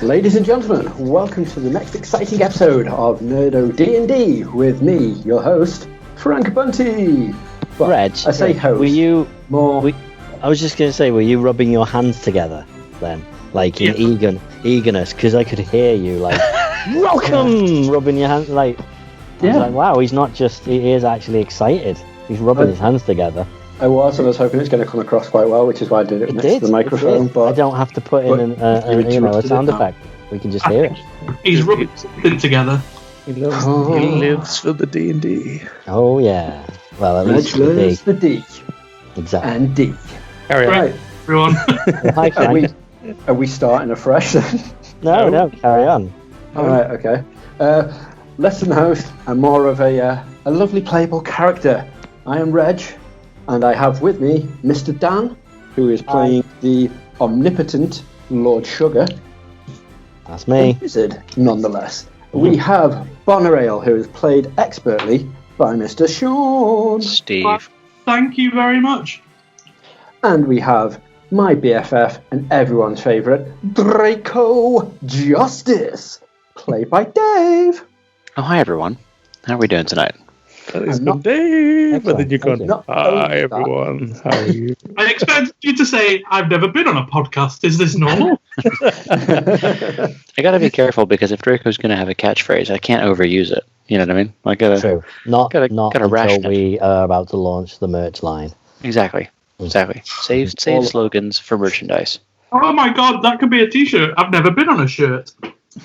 Ladies and gentlemen, welcome to the next exciting episode of od&d with me, your host, Frank Bunty. Well, Reg, I say host. Were you more? I was just going to say, were you rubbing your hands together then, like in eagerness? Because I could hear you like, welcome, rubbing your hands. Like, I was like, wow, he's not just, he is actually excited. He's rubbing his hands together. I was hoping it's going to come across quite well, which is why I did it next to the microphone. But I don't have to put in a sound effect. We can just hear it. He's rubbing something together. He lives for the D&D. Oh yeah. Well, at least the D. Exactly. And D. Carry on. Right, everyone. Hi, Frank. Are we starting afresh then? No, carry on. All right, okay. Less than the host and more of a lovely playable character. I am Reg, and I have with me Mr. Dan, who is playing the omnipotent Lord Sugar. That's me. Wizard, nonetheless. We have Bonarail, who is played expertly by Mr. Sean. Steve. Thank you very much. And we have my BFF and everyone's favourite, Draco Justice, played by Dave. Oh, hi everyone. How are we doing tonight? That is good, Dave. But then you're going, Not hi everyone. How are you? I expected you to say, I've never been on a podcast. Is this normal? I gotta be careful because if Draco's gonna have a catchphrase, I can't overuse it. You know what I mean? I gotta. True. Not gotta until ration it. we are about to launch the merch line. Exactly. Save slogans for merchandise. Oh my god, that could be a t-shirt. I've never been on a shirt.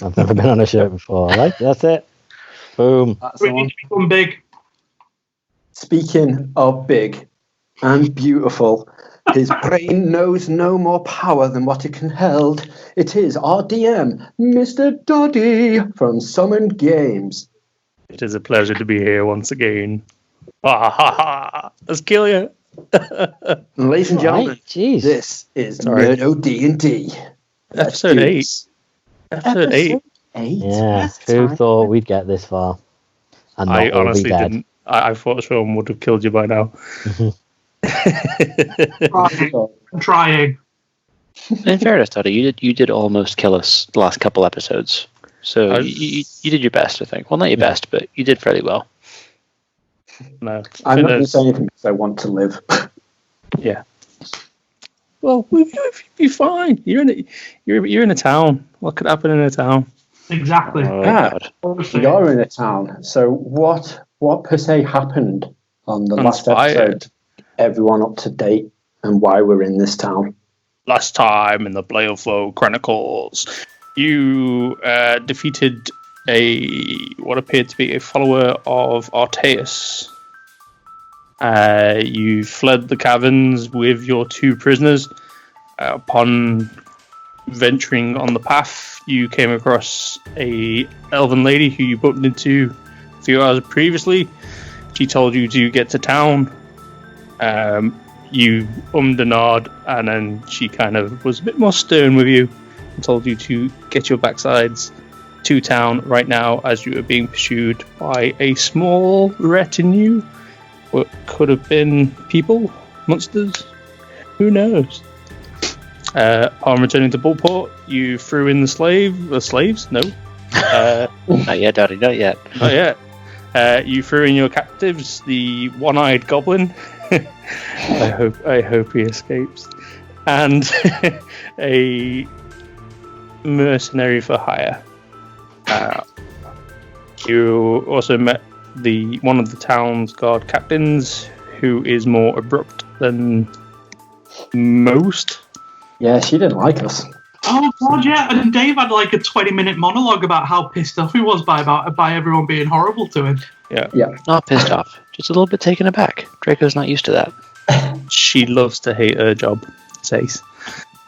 I've never been on a shirt before. That's it. Boom. We need to become big. Speaking of big and beautiful, his brain knows no more power than what it can hold. It is our DM, Mr. Doddy from Summoned Games. It is a pleasure to be here once again. Ha ha ha! Let's kill you. Ladies and gentlemen, Jeez. this is od&d. Episode 8. Episode 8. 8? Yeah, who thought we'd get this far? And I not all be honestly dead. didn't. I thought Sean would have killed you by now. I'm trying. In fairness, Toddy, you did almost kill us the last couple episodes. So you did your best, I think. Well, not your best, but you did fairly well. No, I'm not going to say anything because I want to live. Yeah. Well, you'll be fine. You're in a town. What could happen in a town? Exactly. Oh, Yeah. God. We are in a town. So what per se happened on the last episode? Everyone up to date and why we're in this town. Last time in the Blailflow Chronicles, you defeated what appeared to be a follower of Artaeus. You fled the caverns with your 2 prisoners. Upon venturing on the path, you came across a elven lady who you bumped into a few hours previously. She told you to get to town. You ummed and ahed, and then she kind of was a bit more stern with you and told you to get your backsides to town right now as you are being pursued by a small retinue. What could have been people, monsters, who knows? Upon returning to Bullport, you threw in the slaves? No. Not yet, Daddy, not yet. Not yet. You threw in your captives, the one-eyed goblin. I hope he escapes. And a mercenary for hire. You also met one of the town's guard captains, who is more abrupt than most. Yeah, she didn't like us. Oh god, yeah. And Dave had like a 20-minute monologue about how pissed off he was by everyone being horrible to him. Yeah. Not pissed off, just a little bit taken aback. Draco's not used to that. She loves to hate her job, says.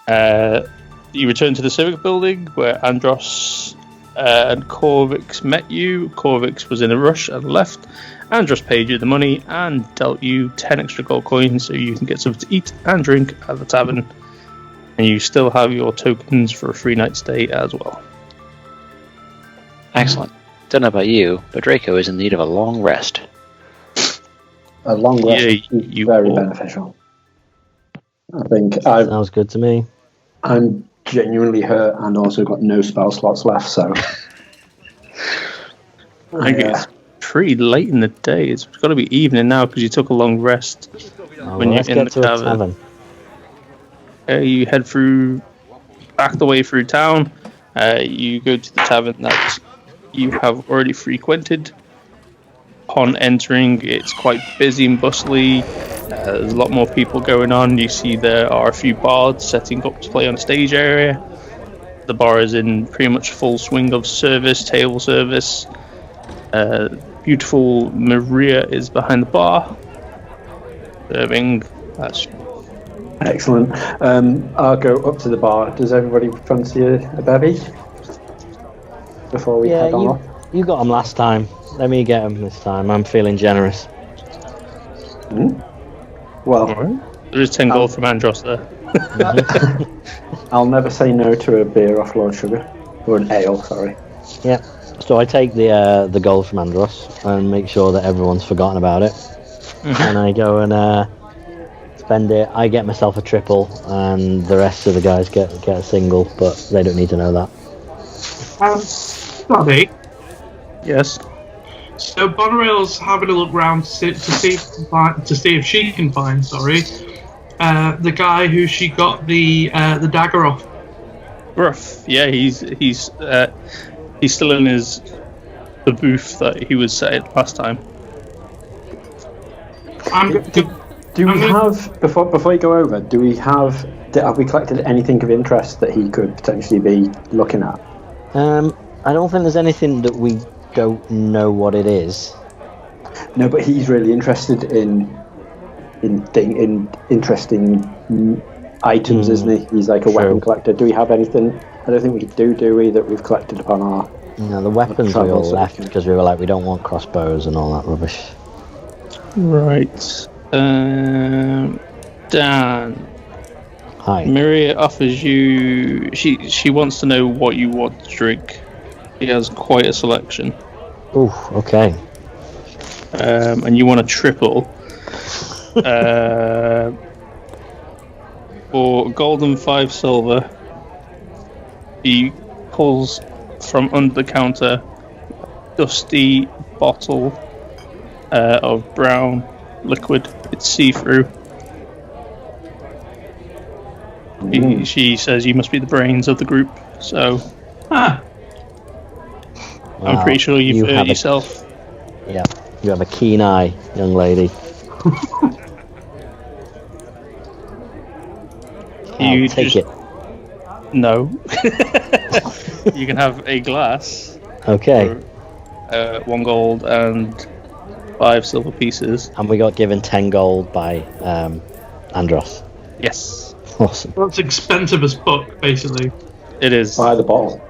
You return to the Civic Building, where Andros and Corvix met you. Corvix was in a rush and left. Andros paid you the money and dealt you 10 extra gold coins so you can get something to eat and drink at the tavern. And you still have your tokens for a free night stay as well. Excellent. Don't know about you, but Draco is in need of a long rest. A long rest is you very will. beneficial. I think Sounds good to me. I'm genuinely hurt and also got no spell slots left, so... I think it's pretty late in the day. It's got to be evening now because you took a long rest when you're in the tavern. You head back the way through town. You go to the tavern that you have already frequented. Upon entering, it's quite busy and bustly. There's a lot more people going on. You see there are a few bards setting up to play on a stage area. The bar is in pretty much full swing of service, table service. Beautiful Maria is behind the bar, serving. Excellent. I'll go up to the bar. Does everybody fancy a bevy before we head on off? You got them last time. Let me get them this time. I'm feeling generous. Well, there is 10 gold from Andros there. I'll never say no to a beer off Lord Sugar, or an ale. Sorry. Yeah. So I take the gold from Andros and make sure that everyone's forgotten about it, and I go and spend it. I get myself a triple, and the rest of the guys get a single, but they don't need to know that. Daddy? Yes. So Bonrail's having a look round to see if she can find. The guy who she got the dagger off. Gruff. Yeah, he's still in the booth that he was set at last time. Do we have before you go over? Have we collected anything of interest that he could potentially be looking at? I don't think there's anything that we don't know what it is. No, but he's really interested in interesting items, isn't he? He's like a weapon collector. Do we have anything? I don't think we do we, that we've collected upon our... No, the weapons we all left because we were like, we don't want crossbows and all that rubbish. Right. Dan. Hi. Maria offers you... She wants to know what you want to drink. He has quite a selection. Ooh, okay. And you want a triple. For gold and 5 silver, he pulls from under the counter dusty bottle of brown liquid. It's see-through. She says you must be the brains of the group, so I'm pretty sure you've hurt yourself. Yeah, you have a keen eye, young lady. I'll take it. No. You can have a glass. Okay. For, 1 gold and 5 silver pieces. And we got given 10 gold by Andros. Yes. Awesome. That's expensive as fuck, basically. It is. Buy the bottle.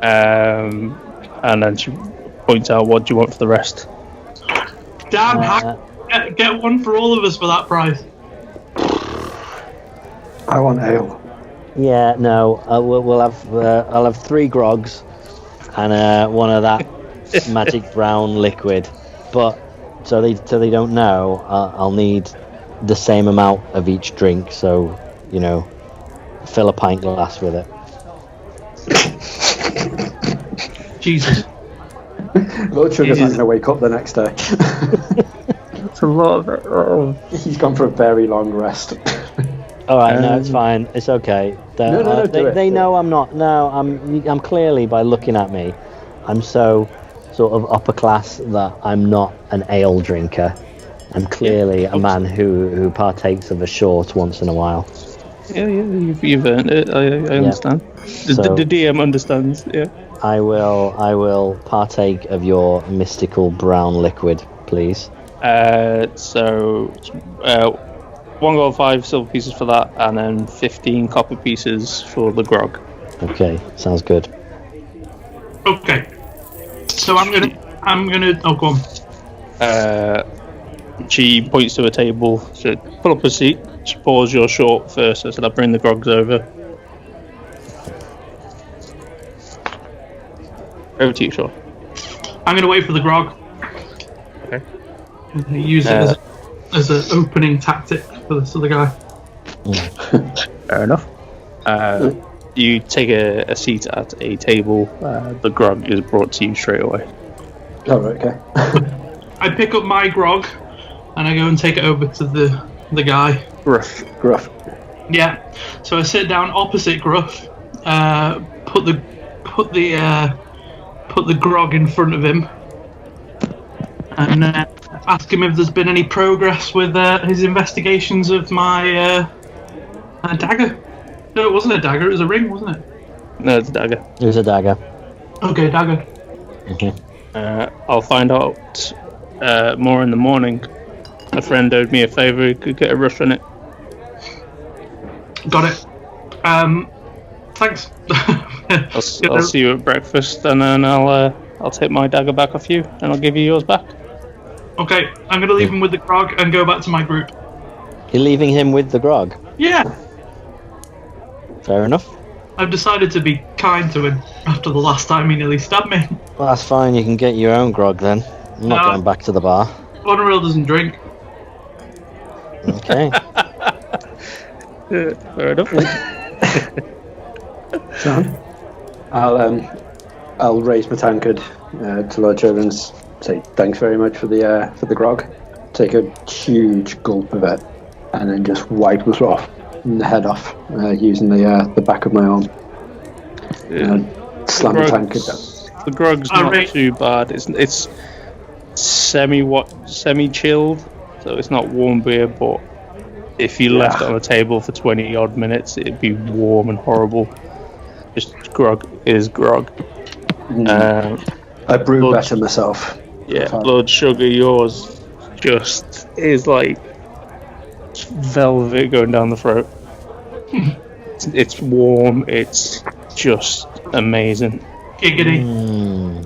And then she points out, what do you want for the rest? Dan, get one for all of us for that price. I want ale. Yeah, no, we'll have. I'll have 3 grogs and one of that magic brown liquid. But so they don't know, I'll need the same amount of each drink. So fill a pint glass with it. Jesus. Lord Sugar's not going to wake up the next day. That's a lot of it. Oh. He's gone for a very long rest. Alright, no, it's fine. It's okay. They know I'm not. No, I'm clearly, by looking at me, I'm so sort of upper class that I'm not an ale drinker. I'm clearly a man who partakes of a short once in a while. Yeah, you've earned it. I understand. The DM understands. Yeah. I will partake of your mystical brown liquid, please. 1 gold, 5 silver pieces for that, and then 15 copper pieces for the grog. Okay, sounds good. Okay. So I'm gonna. Oh, go on. She points to a table. She pull up a seat. She pours your short first. I said I'll bring the grogs over. Over to you, Shaw. I'm gonna wait for the grog. Okay. Use it as an opening tactic for this other guy. Fair enough. You take a seat at a table. The grog is brought to you straight away. Oh, okay. I pick up my grog and I go and take it over to the guy. Gruff. Yeah. So I sit down opposite Gruff, put the grog in front of him, and ask him if there's been any progress with his investigations of my dagger. No, it wasn't a dagger. It was a ring, wasn't it? No, it's a dagger. It was a dagger. Okay, dagger. I'll find out more in the morning. A friend owed me a favour. He could get a rush on it. Got it. Thanks. I'll see you at breakfast, and then I'll take my dagger back off you, and I'll give you yours back. Okay, I'm going to leave him with the grog and go back to my group. You're leaving him with the grog? Yeah. Fair enough. I've decided to be kind to him after the last time he nearly stabbed me. Well, that's fine. You can get your own grog then. I'm not going back to the bar. Bonneril doesn't drink. Okay. Fair enough. I'll raise my tankard to Lord Joven and say thanks very much for the grog. Take a huge gulp of it, and then just wipe the head off using the back of my arm. Slam the tankard down. The grog's not too bad. It's semi-chilled, so it's not warm beer, but if you left it on the table for 20 odd minutes, it'd be warm and horrible. Just grog is grog. I brew better myself. Yeah, blood sugar, yours just is like velvet going down the throat. It's warm, it's just amazing. Giggity.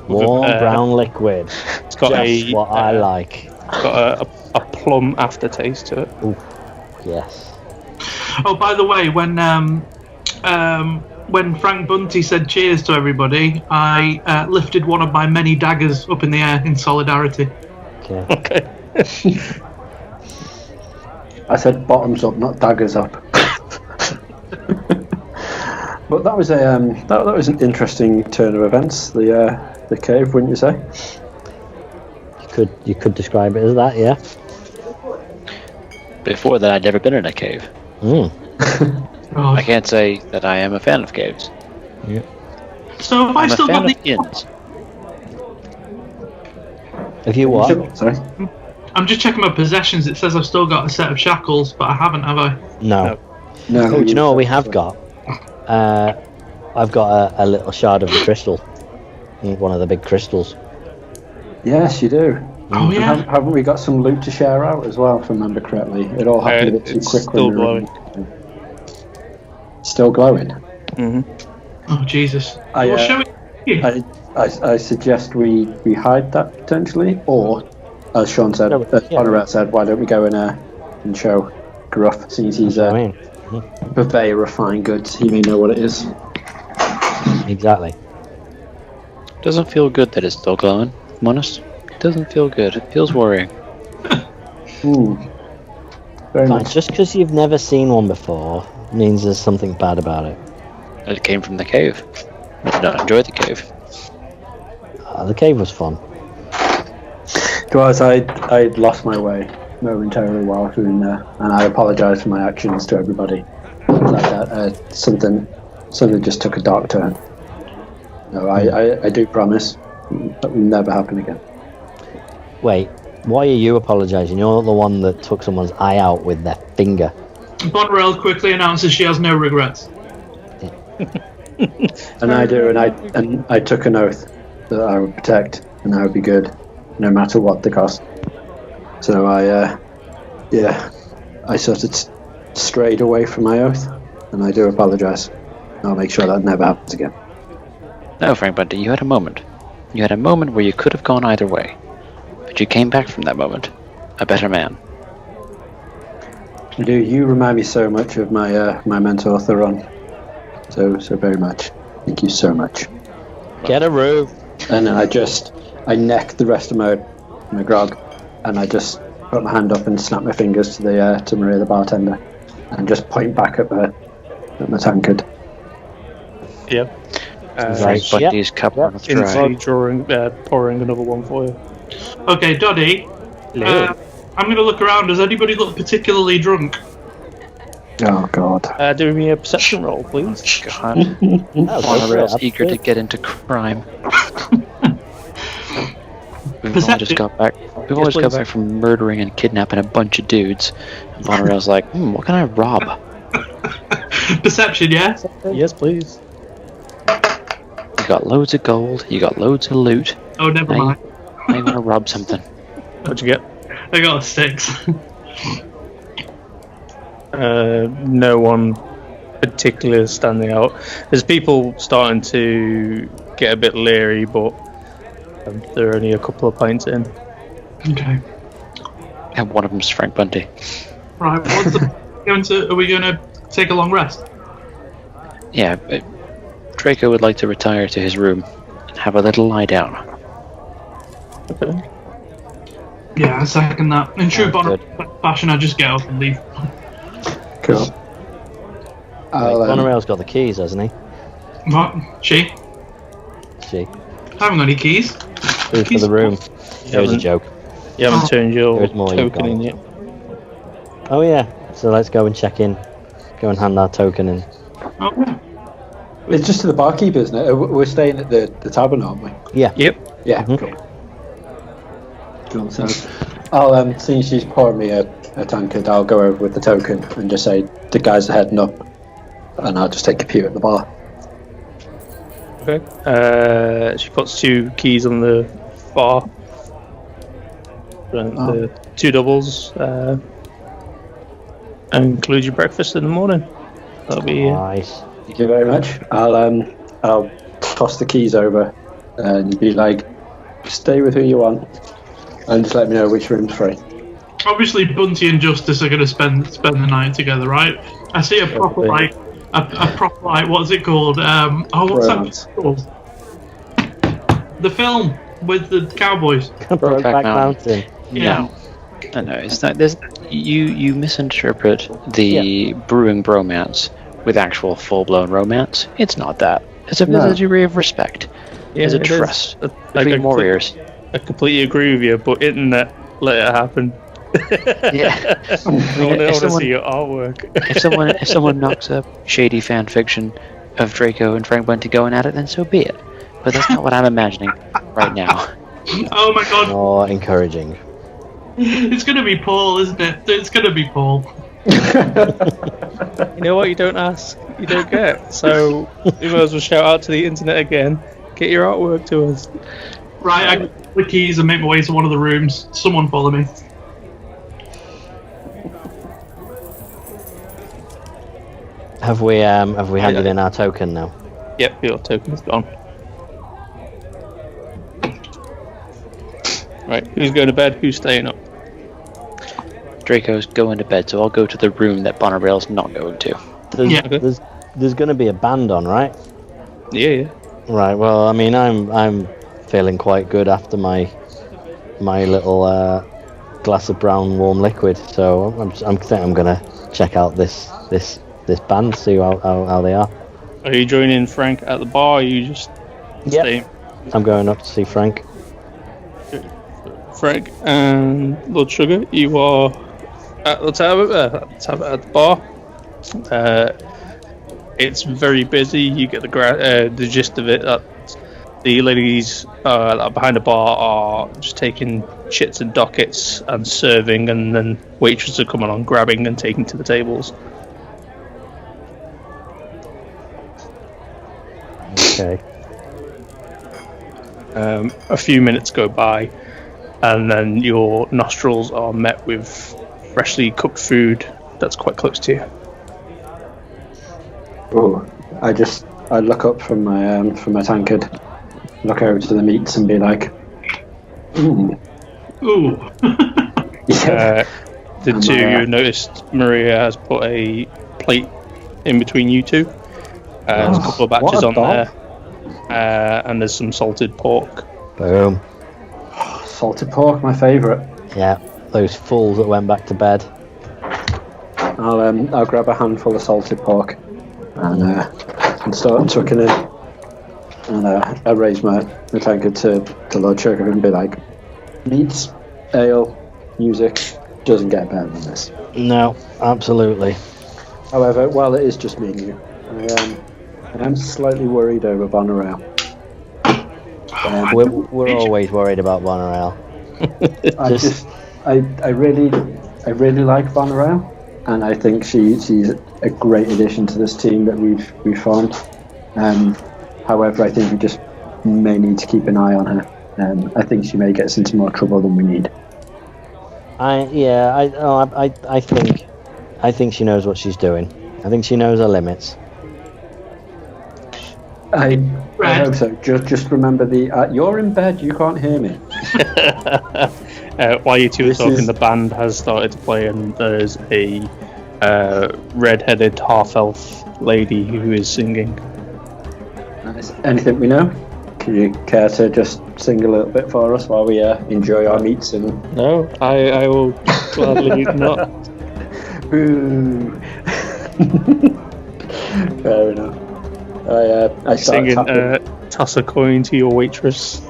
Warm brown liquid. It's got just what I like. It's got a plum aftertaste to it. Ooh, yes. Oh, by the way, when Frank Bunty said cheers to everybody, I lifted one of my many daggers up in the air in solidarity. Okay. I said bottoms up, not daggers up. But that was that was an interesting turn of events. The cave, wouldn't you say? You could describe it as that, yeah. Before that, I'd never been in a cave. I can't say that I am a fan of caves. Yeah. So have I still got the inns? Have you what? Sorry. I'm just checking my possessions. It says I've still got a set of shackles, but I haven't, have I? No. No. Oh, do you know what we have got? I've got a little shard of the crystal. One of the big crystals. Yes, you do. Oh, yeah. Haven't we got some loot to share out as well, if I remember correctly? It all happened a bit too quick. Still glowing. Still glowing? Mm-hmm. Oh, Jesus. I suggest we hide that potentially, or, as Sean said, Bonnerat said, why don't we go and show Gruff, since he's a purveyor of fine goods, he may know what it is. Exactly. Doesn't feel good that it's still glowing, if I'm honest. It doesn't feel good. It feels worrying. Very Fine. much. Just because you've never seen one before means there's something bad about it. It came from the cave. I did not enjoy the cave. The cave was fun. Because I'd lost my way momentarily while we were in there, and I apologise for my actions to everybody. Like that, something just took a dark turn. No, I do promise that will never happen again. Wait, why are you apologising? You're the one that took someone's eye out with their finger. Bonnerel quickly announces she has no regrets. And I do, and I took an oath that I would protect and I would be good, no matter what the cost. So I sort of strayed away from my oath, and I do apologise. I'll make sure that never happens again. No, Frank Bunty, you had a moment. You had a moment where you could have gone either way. But you came back from that moment a better man. You remind me so much of my mentor Theron. So very much. Thank you so much. Get a room. And then I neck the rest of my grog, and I just put my hand up and snap my fingers to Maria the bartender, and just point back at at my tankard. Yeah. Right. Bundy's cup on a Instantly pouring another one for you. Okay, Doddy. I'm going to look around. Does anybody look particularly drunk? Oh God. Do me a perception roll, please. God. Monorail's eager to get into crime. We've all just got back. We've all just got back from murdering and kidnapping a bunch of dudes. And Monorail's like, what can I rob? Perception, yeah? Yes, please. You got loads of gold. You got loads of loot. Oh, never mind. Now you want to rob something. What'd you get? I got a 6. No one particular standing out. There's people starting to get a bit leery, but they're only a couple of pints in. Okay. And one of them's Frank Bunty. Right, are we going to take a long rest? Yeah, but Draco would like to retire to his room and have a little lie down. Okay. Yeah, I second that. In true Bonner fashion, I just get up and leave. Cool. Monorail's got the keys, hasn't he? What? She? She. I haven't got any keys. Food for the room. There's a joke. You haven't turned your There's more you've token in got. yet. Oh yeah. So let's go and check in. Go and hand our token in. Okay. It's just to the barkeep, isn't it? We're staying at the tavern, aren't we? Yeah. Yep. Yeah. Mhm. Cool. So I'll since she's pouring me a tankard, I'll go over with the token and just say the guys are heading up, and I'll just take a pew at the bar. Okay. She puts 2 keys on the bar. And the 2 doubles. And include your breakfast in the morning. That'll be Nice. Thank you very much. I'll toss the keys over and be like, stay with who you want, and just let me know which room's free. Obviously, Bunty and Justice are going to spend the night together, right? I see a proper a proper what's it called? What's that called? The film with the cowboys. Brokeback Mountain. Yeah. No, it's not. You misinterpret the brewing bromance with actual full-blown romance. It's not that. It's a degree of respect. There's a trust between warriors. I completely agree with you, but internet, let it happen. Yeah. I want to see your artwork. if someone knocks up shady fan fiction of Draco and Frank Bunty going at it, then so be it. But that's not what I'm imagining right now. Oh my god. More encouraging. It's going to be Paul, isn't it? It's going to be Paul. You know what? You don't ask, you don't get. So we might as well shout out to the internet again. Get your artwork to us. Right, I get the keys and make my way to one of the rooms. Someone follow me. Have we handed in our token now? Yep, your token's gone. Right, who's going to bed? Who's staying up? Draco's going to bed, so I'll go to the room that Bonnerrail's not going to. There's going to be a band on, right? Yeah. Right. Well, I mean, I'm feeling quite good after my little glass of brown warm liquid. So I'm gonna check out this band, see how they are. Are you joining Frank at the bar? Or are you just staying? I'm going up to see Frank. Frank and Lord Sugar, you are at the tavern, at the bar. It's very busy. You get the gist of it. The ladies behind the bar are just taking chits and dockets and serving, and then waitresses are coming on, grabbing and taking to the tables. Okay. A few minutes go by, and then your nostrils are met with freshly cooked food that's quite close to you. Oh, I look up from my tankard, look over to the meats and be like, Ooh. yeah. The two you noticed Maria has put a plate in between you two. There's a couple of batches on there. And there's some salted pork. Boom. Salted pork, my favourite. Yeah, those fools that went back to bed. I'll grab a handful of salted pork and start tucking in. And I raise my tankard to Lord Sugar and be like, meads, ale, music, doesn't get better than this. No, absolutely. However, while it is just me and you, I am slightly worried over Bonarel. We're always worried about Bonarel. I really like Bonarel, and I think she's a great addition to this team that we've formed. However, I think we just may need to keep an eye on her. I think she may get us into more trouble than we need. I think she knows what she's doing. I think she knows her limits. I hope so. Just remember you're in bed. You can't hear me. While you two are talking, the band has started to play, and there's a red-headed half-elf lady who is singing. Nice. Anything we know? Can you care to just sing a little bit for us while we enjoy our meats? No, I will gladly not. Boo. Fair enough. I singing, toss a coin to your waitress.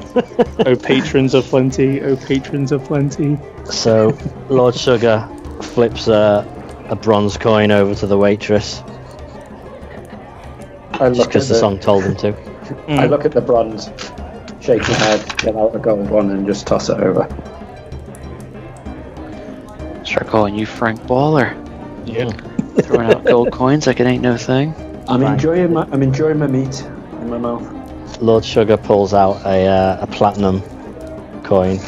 Oh, patrons of plenty. Oh, patrons of plenty. So, Lord Sugar flips a bronze coin over to the waitress. Just because the song told him to. I look at the bronze, shake my head, get out a gold one, and just toss it over. Start calling you Frank Baller. Yeah. Throwing out gold coins like it ain't no thing. I'm enjoying my meat in my mouth. Lord Sugar pulls out a platinum coin.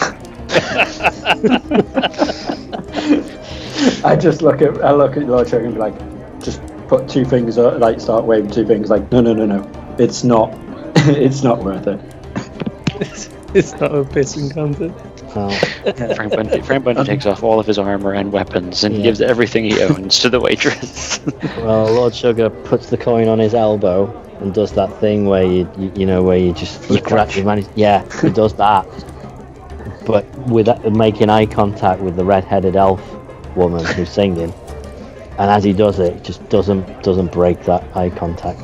I look at Lord Sugar and be like, just put two fingers up, like start waving two fingers, like no, it's not worth it. It's not a pissing contest. Oh. Frank Bundy takes off all of his armor and weapons and gives everything he owns to the waitress. Well, Lord Sugar puts the coin on his elbow and does that thing where you grab your money. Yeah, he does that. But with making eye contact with the red-headed elf woman who's singing, and as he does it, just doesn't break that eye contact.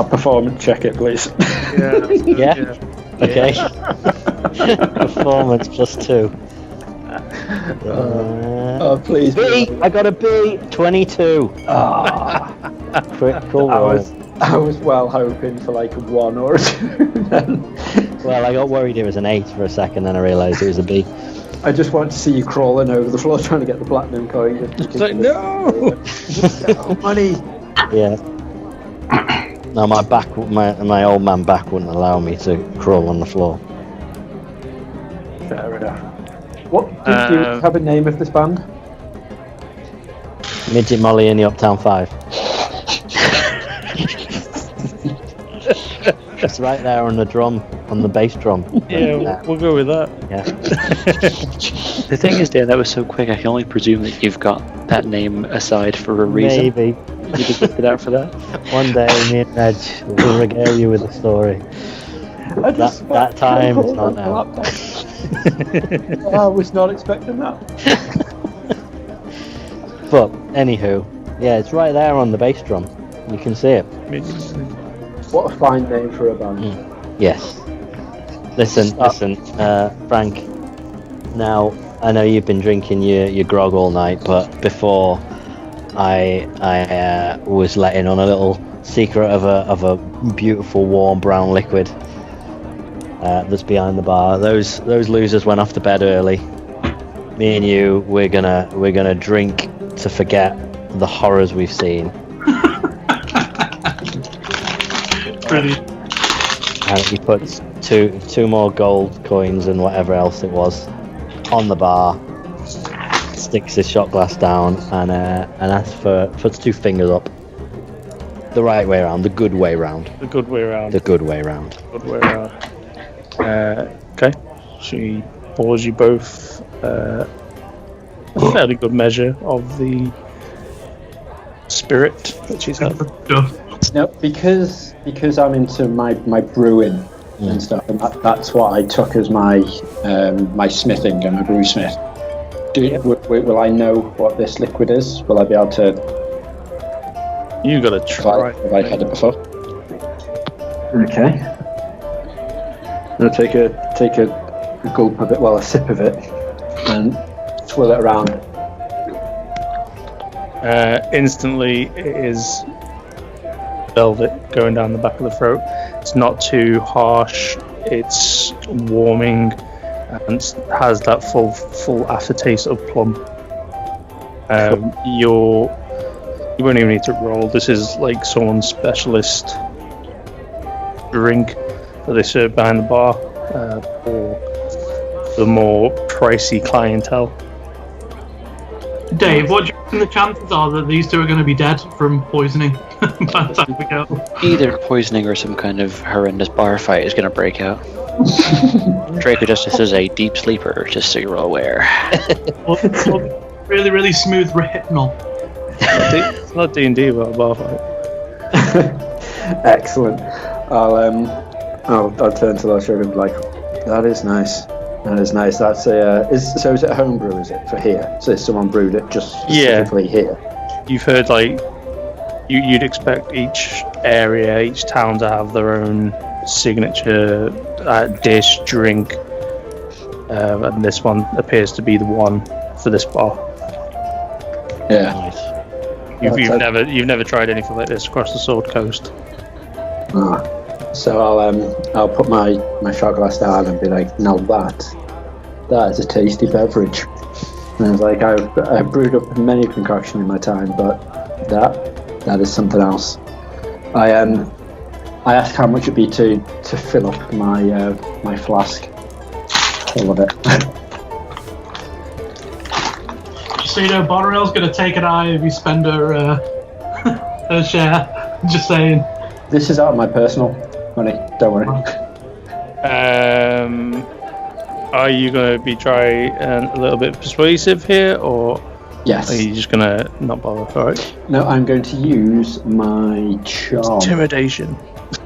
Performance check it, please. Yeah. Okay. Performance +2. Please. B. I got a B. 22. Critical roll. I was well hoping for like a 1 or a 2. Then. Well, I got worried it was an 8 for a second, then I realised it was a B. I just want to see you crawling over the floor trying to get the platinum coin. It's like, no! Money! Yeah. No, my old man back wouldn't allow me to crawl on the floor. Fair enough. What do you have a name of this band? Midget Molly and the Uptown 5. It's right there on the drum, on the bass drum. Yeah, we'll go with that. Yeah. The thing is, Dan, that was so quick. I can only presume that you've got that name aside for a reason. Maybe. You just looked it out for that. One day, me and Reg will regale you with a story. That time is not now. I was not expecting that. But anywho, yeah, it's right there on the bass drum. You can see it. What a fine name for a band. Yes. Listen, Frank. Now I know you've been drinking your grog all night, but before I was letting on a little secret of a beautiful warm brown liquid that's behind the bar. Those losers went off to bed early. Me and you, we're gonna drink to forget the horrors we've seen. Brilliant. And he puts two more gold coins and whatever else it was on the bar, sticks his shot glass down, and asks puts 2 fingers up. The right way around, the good way round. The good way around. The good way round. Good way around. Okay. She pours you both a fairly good measure of the spirit that she's had. No, because I'm into my brewing and stuff, and that's what I took as my my smithing. I'm a brew smith. Will I know what this liquid is? Will I be able to? You gotta try. Have I had it before? Okay. I'll take a gulp of it, a sip of it, and swirl it around. Instantly, it is velvet going down the back of the throat. It's not too harsh. It's warming and has that full aftertaste of plum. You won't even need to roll. This is like someone's specialist drink that they serve behind the bar for the more pricey clientele. Dave, what do you reckon the chances are that these two are going to be dead from poisoning by the time we go? Either poisoning or some kind of horrendous bar fight is going to break out. Draco Justice is a deep sleeper, just so you're all aware. Really, really smooth retinol. It's not D&D, but a bar fight. Excellent. I'll turn to Loca and be like, that is nice. That is nice. That's is it homebrew? Is it for here? So someone brewed it just specifically here. You've heard you'd expect each area, each town to have their own signature dish, drink, and this one appears to be the one for this bar. Yeah. Nice. You've never tried anything like this across the Sword Coast. So I'll put my shot glass down and be like, now that is a tasty beverage. And I was like, I've brewed up many concoctions in my time, but that is something else. I asked how much it'd be to fill up my flask. All of it. So you know, Bonnerell's going to take an eye if you spend her share. Just saying. This is out of my personal money. Don't worry. Are you going to be trying a little bit persuasive here, or Yes. are you just going to not bother? Alright. No, I'm going to use my charm. Intimidation.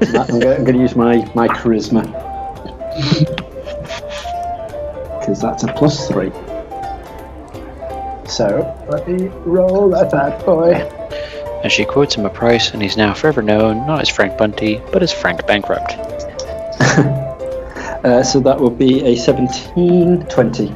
I'm going to use my charisma. Because that's a +3. So, let me roll that bad boy. And she quotes him a price, and he's now forever known not as Frank Bunty, but as Frank Bankrupt. So that would be a 17-20.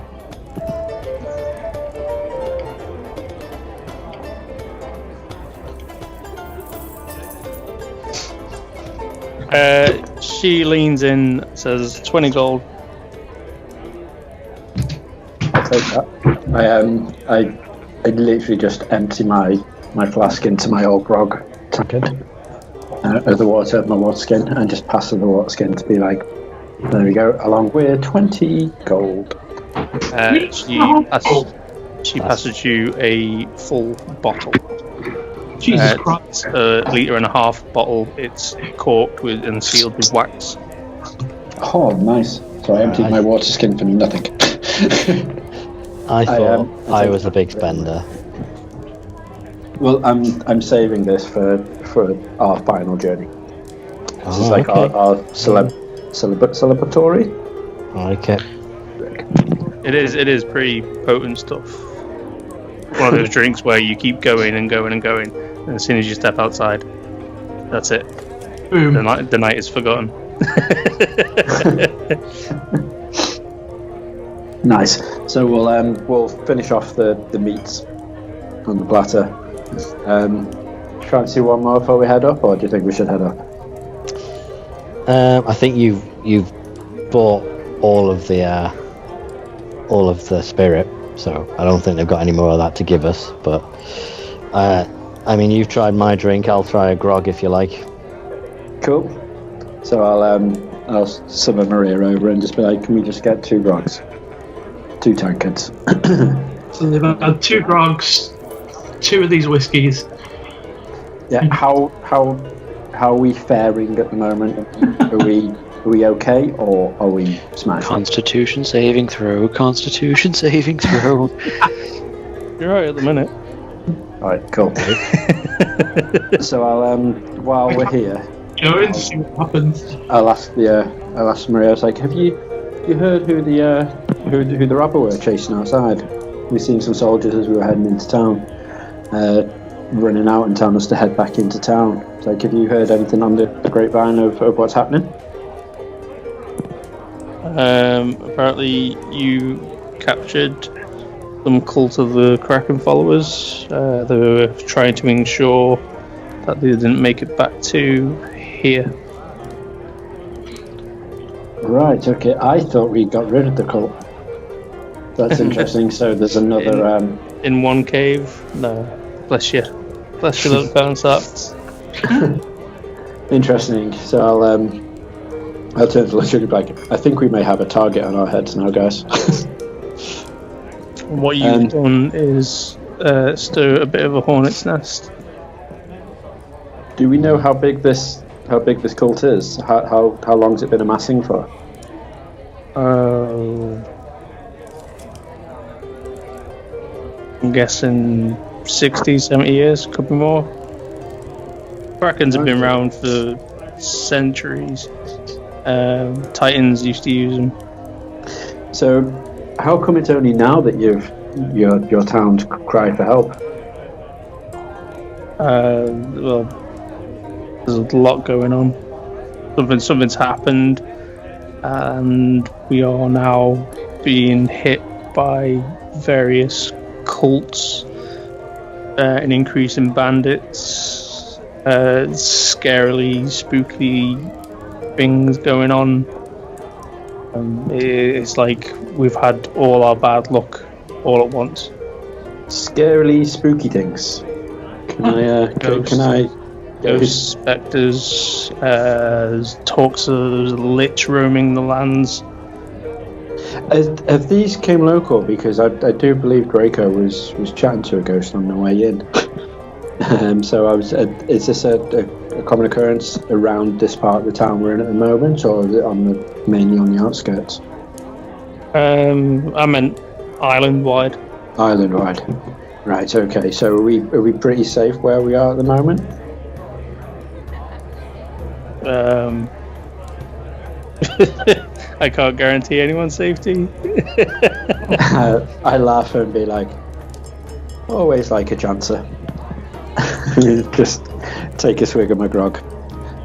She leans in, says 20 gold. I'll take that. I literally just empty my flask into my old grog tankard of the water, my water skin, and just pass her the water skin to be like, there we go, along with 20 gold. She passes you a full bottle. Jesus Christ. A litre and a half bottle. It's corked and sealed with wax. Oh, nice. So I emptied my water skin for nothing. I thought I was a big spender. Well, I'm saving this for our final journey. This is like okay. our celebratory. Okay. It is pretty potent stuff. One of those drinks where you keep going and going and going, and as soon as you step outside, that's it. Boom. The night is forgotten. Nice. So we'll finish off the meats on the platter. Try and see one more before we head up, or do you think we should head up? I think you've bought all of the spirit, so I don't think they've got any more of that to give us. But I mean, you've tried my drink. I'll try a grog if you like. Cool. So I'll summon Maria over and just be like, can we just get 2 grogs, 2 tankards? So they've had 2 grogs, 2 of these whiskies. Yeah. How are we faring at the moment? Are we okay, or are we smashed? Constitution saving throw. Constitution saving throw. You're right at the minute. Alright, cool. So I'll while we're here, Go in to see what happens. I'll ask Maria. I was like, have you heard who the robber were chasing outside? We've seen some soldiers as we were heading into town. running out and telling us to head back into town. Like, have you heard anything on the grapevine of what's happening? Apparently you captured some cult of the Kraken followers. They were trying to ensure that they didn't make it back to here. Right, okay. I thought we got rid of the cult. That's interesting. So there's another... In one cave? No. Bless you. Bless your little bones hearts. Interesting. So I'll turn to Lucia like, I think we may have a target on our heads now, guys. What you've done is stir a bit of a hornet's nest. Do we know how big this cult is? How long's it been amassing for? I'm guessing 60, 70 years, could be more. Krakens have been around for centuries. Titans used to use them. So, how come it's only now that your town's cried for help? Well, there's a lot going on. Something's happened, and we are now being hit by various cults, an increase in bandits, scarily spooky things going on. It's like we've had all our bad luck all at once. Scarily spooky things. Can I Ghosts, spectres, talks of lich roaming the lands. Have these came local? Because I do believe Draco was chatting to a ghost on the way in. So I was. Is this a common occurrence around this part of the town we're in at the moment, or is it mainly on the outskirts? I meant island-wide. Island-wide. Right. Okay. So are we pretty safe where we are at the moment? I can't guarantee anyone's safety. I laugh and be like, always like a chancer. Just take a swig of my grog.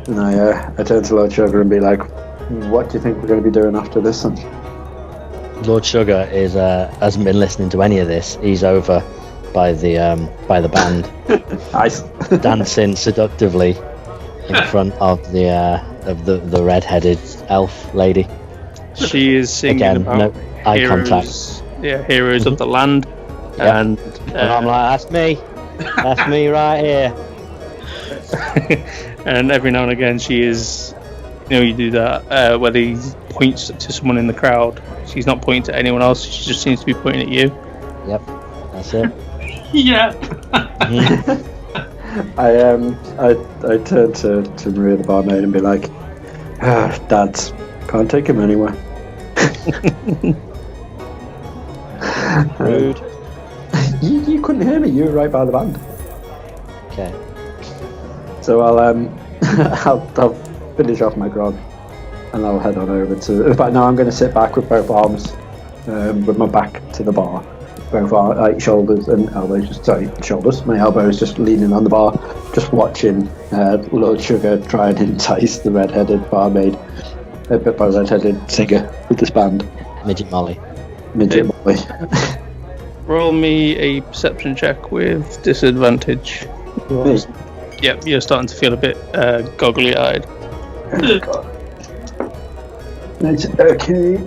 And I turn to Lord Sugar and be like, what do you think we're going to be doing after this one? Lord Sugar hasn't been listening to any of this. He's over by the band, Nice. dancing seductively in front of the red-headed elf lady. She is singing Again, about no eye heroes, contact. Yeah, heroes of the land. Yeah. And I'm like, that's me right here. and every now and again she is, you do that where he points to someone in the crowd. She's not pointing to anyone else, she just seems to be pointing at you. Yep, that's it. Yeah. I turn to Maria the barmaid and be like, Dads, can't take him anywhere. Rude. You couldn't hear me, you were right by the band. Okay. So I'll finish off my grog and I'll head on over to. But now I'm going to sit back with both arms, with my back to the bar, both shoulders and elbows. Shoulders. My elbows just leaning on the bar, just watching Lord Sugar try and entice the red-headed barmaid, red-headed singer with this band. Midget Molly. Molly. Roll me a perception check with disadvantage. Me? Yep, you're starting to feel a bit goggly-eyed. Right, okay.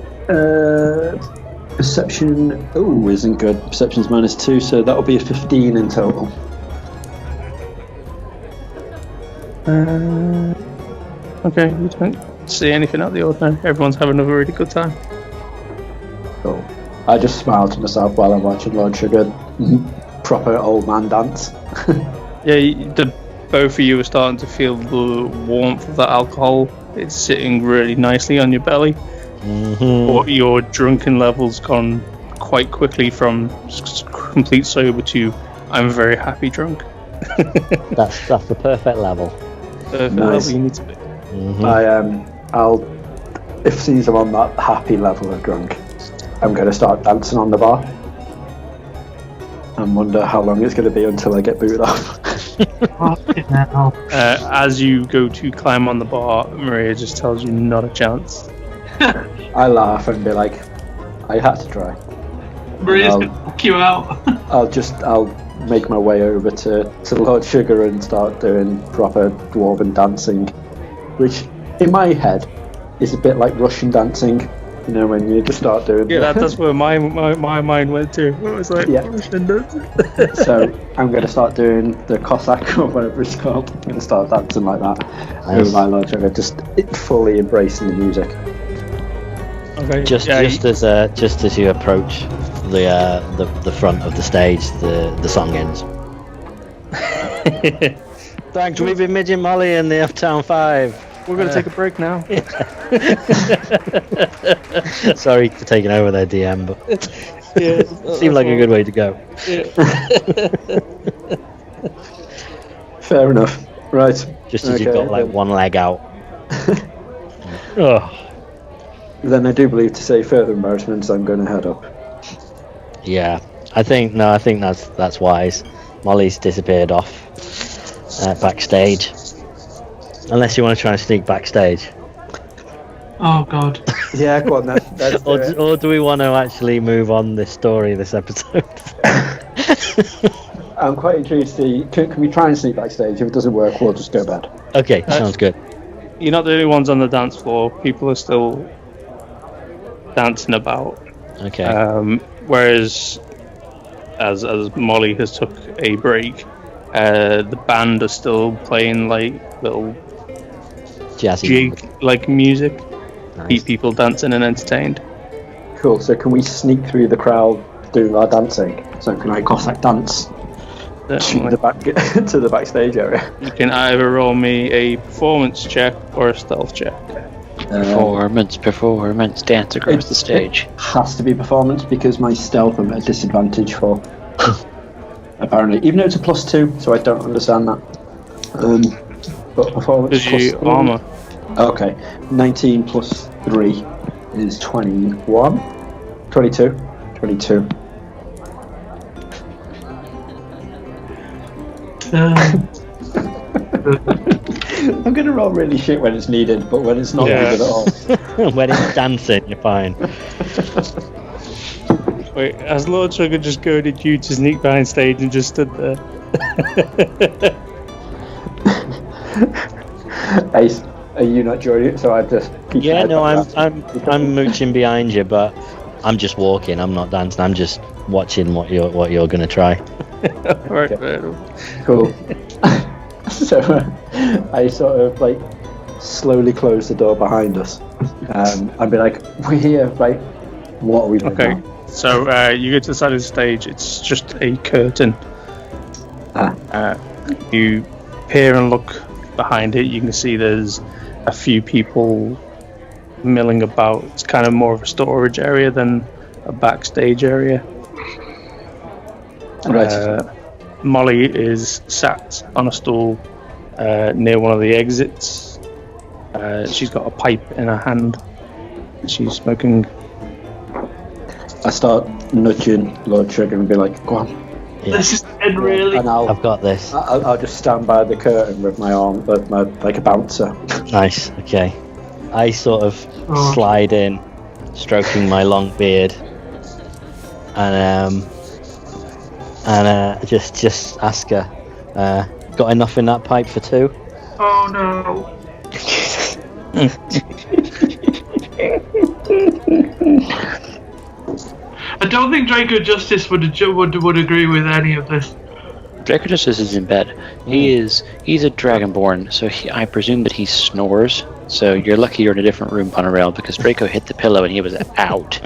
Perception. Oh, isn't good. Perception's -2, so that'll be a 15 in total. Okay, you don't see anything out of the ordinary. Everyone's having a really good time. Cool. I just smile to myself while I'm watching Lord Sugar proper old man dance. Yeah, both of you are starting to feel the warmth of that alcohol. It's sitting really nicely on your belly. Mm-hmm. But your drunken level's gone quite quickly from complete sober to I'm very happy drunk. That's the perfect level. Perfect Nice. level you need to be. Mm-hmm. I'll if since I'm on that happy level of drunk, I'm going to start dancing on the bar and wonder how long it's going to be until I get booted off. Fucking hell. As you go to climb on the bar, Maria just tells you not a chance. I laugh and be like, I had to try. Maria's gonna knock you out. I'll make my way over to Lord Sugar and start doing proper dwarven dancing, which in my head is a bit like Russian dancing. You know, when you just start doing. Yeah, that's where my mind went to. It was like Russian dancing. So I'm going to start doing the Cossack or whatever it's called. I'm going to start dancing like that over my Lord Sugar, just fully embracing the music. Okay. Just as you approach the front of the stage, the song ends. Thanks, we've been Midge and Molly in the Uptown 5. We're going to take a break now. Sorry for taking over there, DM, but seemed like a good way to go. Fair enough. Right. Just as you've got like one leg out. Oh. Then I do believe to say further embarrassments, I'm going to head up. Yeah, I think that's wise. Molly's disappeared off backstage. Unless you want to try and sneak backstage. Oh god. Yeah, go on then. Or do we want to actually move on this story, this episode? I'm quite intrigued to see, can we try and sneak backstage? If it doesn't work, we'll just go bad. Okay, sounds good. You're not the only ones on the dance floor. People are still dancing about. Okay. Whereas, as Molly has took a break, the band are still playing like little jazzy jig-like music. Nice. Keep people dancing and entertained. Cool, so can we sneak through the crowd doing our dancing? So can I Cossack dance to the backstage area? You can either roll me a performance check or a stealth check. Performance, dance across the stage. It has to be performance because my stealth I'm at a disadvantage for. Apparently, even though it's a +2, so I don't understand that. But performance Because you armor. Okay, 19 plus 3 is 21. 22. 22. I'm going to roll really shit when it's needed, but when it's not needed at all. When it's dancing, you're fine. Wait, has Lord Sugar just goaded you to sneak behind stage and just stood there? Ace, are you not joining it? So I just keep I'm mooching behind you, but I'm just walking. I'm not dancing. I'm just watching what you're gonna try. Right. Okay. Cool. So I sort of like slowly close the door behind us, and be like, "We're here, right? What are we doing now?" So you go to the side of the stage. It's just a curtain. You peer and look behind it. You can see there's a few people milling about. It's kind of more of a storage area than a backstage area. Right. Molly is sat on a stool near one of the exits. She's got a pipe in her hand. She's smoking. I start nudging Lord Sugar and be like, "Go on." Yeah. This is end really. And I've got this. I'll just stand by the curtain with my arm, like a bouncer. Nice. Okay. I sort of slide in, stroking my long beard, and just ask her, "Got enough in that pipe for 2?" Oh no. I don't think Draco Justice would agree with any of this. Draco Justice is in bed. He's a dragonborn, so I presume that he snores. So you're lucky you're in a different room, Ponorail, because Draco hit the pillow and he was out.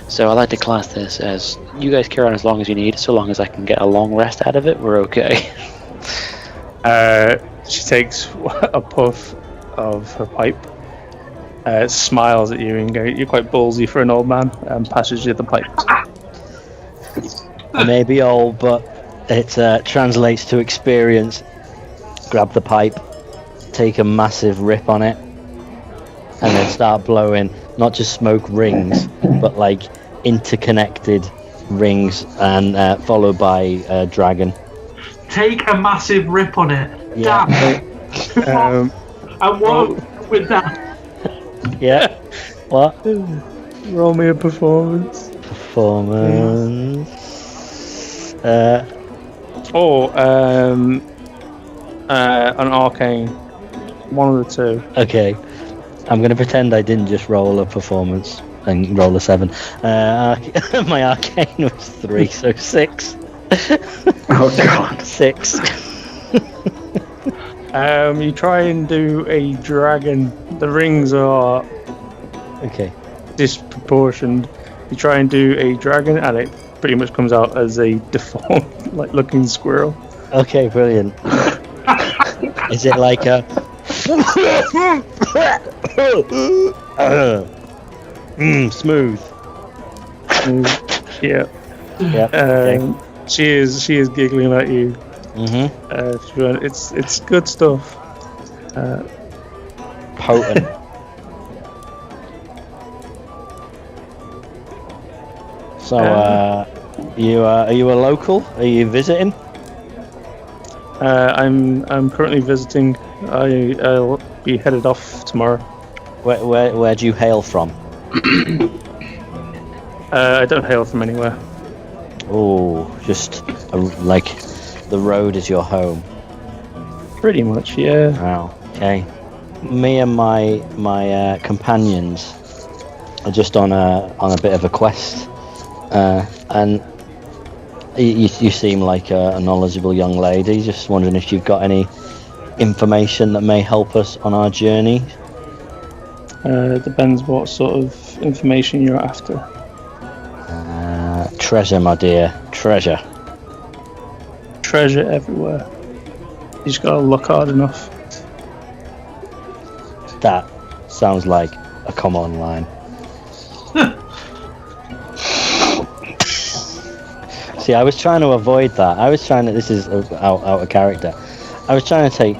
So I like to class this as you guys carry on as long as you need, so long as I can get a long rest out of it, we're okay. She takes a puff of her pipe, smiles at you and goes, "You're quite ballsy for an old man," and passes you the pipe. I may be old, but it translates to experience. Grab the pipe, take a massive rip on it, and then start blowing not just smoke rings, but like interconnected rings, and followed by a dragon. take a massive rip on it. Yeah. Damn. And what with that? Yeah. What? Roll me a performance. Performance. An arcane. One of the two. Okay. I'm going to pretend I didn't just roll a performance and roll a 7. My arcane was 3, so 6. Oh god. 6. You try and do a dragon. The rings are Okay. disproportioned. You try and do a dragon, and it pretty much comes out as a deformed, like looking squirrel. Okay, brilliant. Is it like a... smooth. Yeah. Yeah. Okay. She is giggling at you. Mhm. It's good stuff. Potent. So, are you a local? Are you visiting? I'm currently visiting. I'll be headed off tomorrow. Where do you hail from? I don't hail from anywhere. Oh, just like the road is your home. Pretty much, yeah. Wow. Okay. Me and my companions are just on a bit of a quest, and you seem like a knowledgeable young lady. Just wondering if you've got any information that may help us on our journey. Depends what sort of information you're after. Treasure, my dear. Treasure. Treasure everywhere. You just gotta look hard enough. That sounds like a come on line. See, I was trying to avoid that. This is out of character. I was trying to take,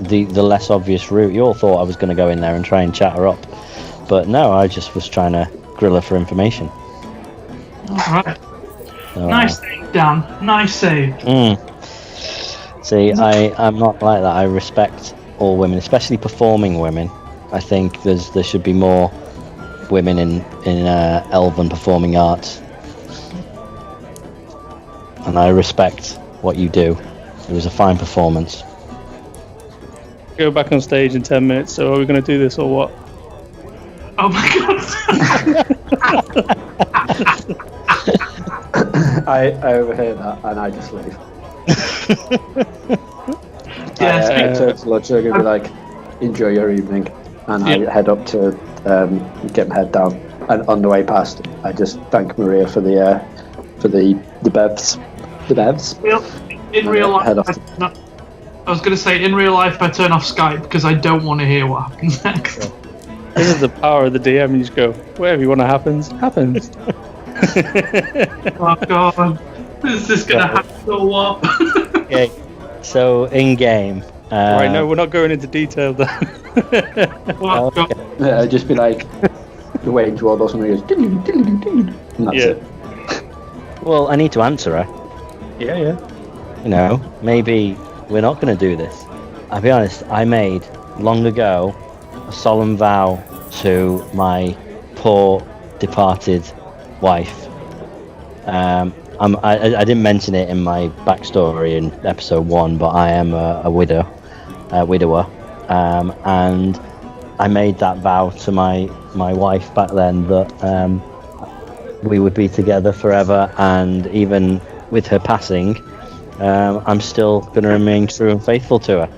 the less obvious route. You all thought I was going to go in there and try and chat her up. But no, I just was trying to grill her for information. Alright. So, Nice save, Dan. Nice save. See, I'm not like that. I respect all women, especially performing women. I think there should be more women in elven performing arts. And I respect what you do. It was a fine performance. Go back on stage in 10 minutes, so are we going to do this or what? Oh my god. I overhear that and I just leave. Yes, I turn to Ludwig and be like, enjoy your evening. And I head up to get my head down. And on the way past, I just thank Maria for the bevs. The bevs. In real life, I was going to say, in real life, I turn off Skype because I don't want to hear what happens next. This is the power of the DM. You just go, whatever you want to happens. Oh god. Is this going to happen or what? Okay, so in game. Right, no, we're not going into detail then. Oh god. Yeah, I'd just be like, you're waiting to all those and he goes, and that's it. Well, I need to answer her. Yeah. Maybe we're not going to do this. I'll be honest, I made, long ago, a solemn vow to my poor departed wife. I didn't mention it in my backstory in episode 1, but I am a widower. And I made that vow to my wife back then that we would be together forever, and even with her passing, I'm still going to remain true and faithful to her.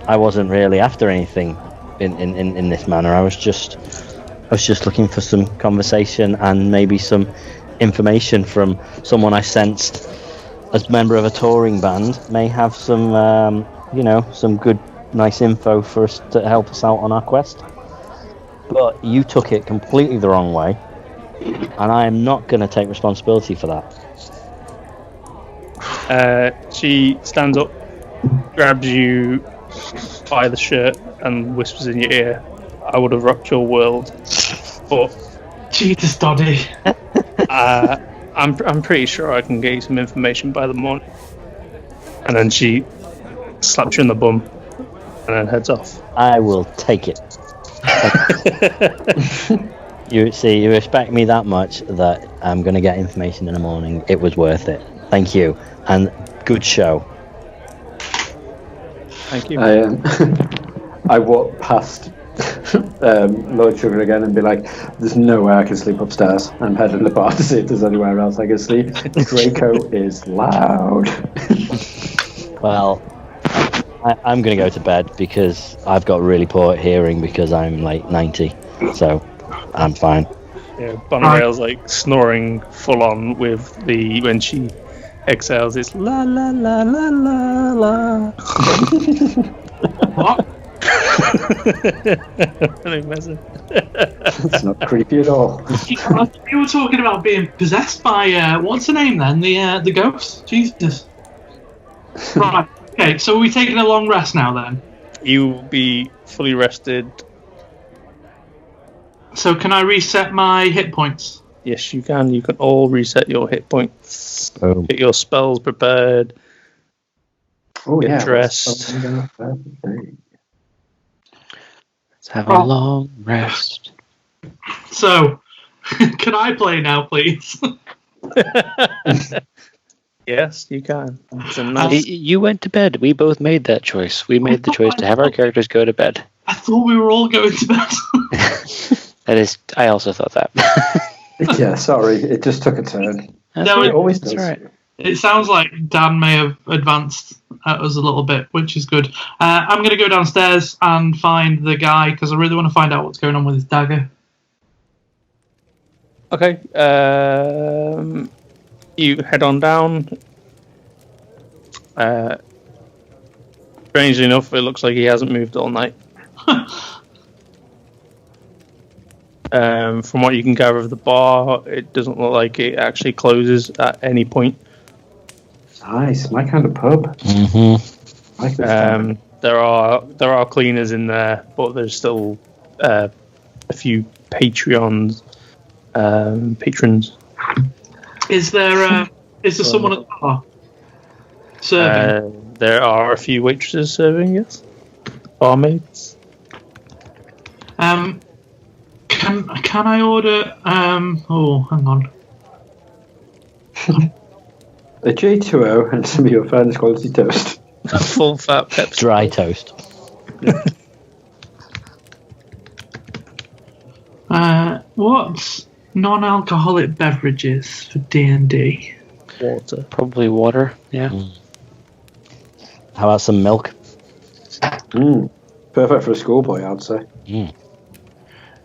I wasn't really after anything in this manner. I was just looking for some conversation and maybe some information from someone I sensed as member of a touring band may have some some good nice info for us to help us out on our quest. But you took it completely the wrong way, and I am not going to take responsibility for that. She stands up, grabs you by the shirt and whispers in your ear, I would have rocked your world, but Jesus, Doddy. I'm pretty sure I can get you some information by the morning. And then she slaps you in the bum and then heads off. I will take it. You respect me that much that I'm going to get information in the morning. It was worth it. Thank you. And good show. Thank you. I walk past Lord Sugar again and be like, there's no way I can sleep upstairs. I'm heading to the bar to see if there's anywhere else I can sleep. Draco is loud. Well, I'm going to go to bed because I've got really poor hearing because I'm like 90. So I'm fine. Yeah, Bonarail's like snoring full on with when she exhales, it's la la la la la la. What? It's not creepy at all. You were talking about being possessed by what's the name then? The ghost? Jesus. Right. Okay. So are we taking a long rest now then? You will be fully rested. So can I reset my hit points? Yes, you can. You can all reset your hit points. Boom. Get your spells prepared. Oh, Get yeah. dressed. Let's have a long rest. So, can I play now, please? Yes, you can. It's a nice... You went to bed. We both made that choice. We made the choice to have our characters go to bed. I thought we were all going to bed. That is, I also thought that. Yeah, sorry. It just took a turn. That's No, right. It always That's does. right. It sounds like Dan may have advanced us a little bit, which is good. I'm going to go downstairs and find the guy because I really want to find out what's going on with his dagger. Okay. You head on down. Strangely enough, it looks like he hasn't moved all night. From what you can gather of the bar, it doesn't look like it actually closes at any point. Nice. My kind of pub. Mm-hmm. Like this tavern. There are cleaners in there, but there's still a few patrons. Is there someone at the bar serving? There are a few waitresses serving, yes. Barmaids. Can I order? Oh, hang on. A J2O and some of your finest quality toast. Full fat Pepsi. Dry toast. What's non-alcoholic beverages for D&D? Water. Probably water, yeah. How about some milk? Perfect for a schoolboy, I'd say.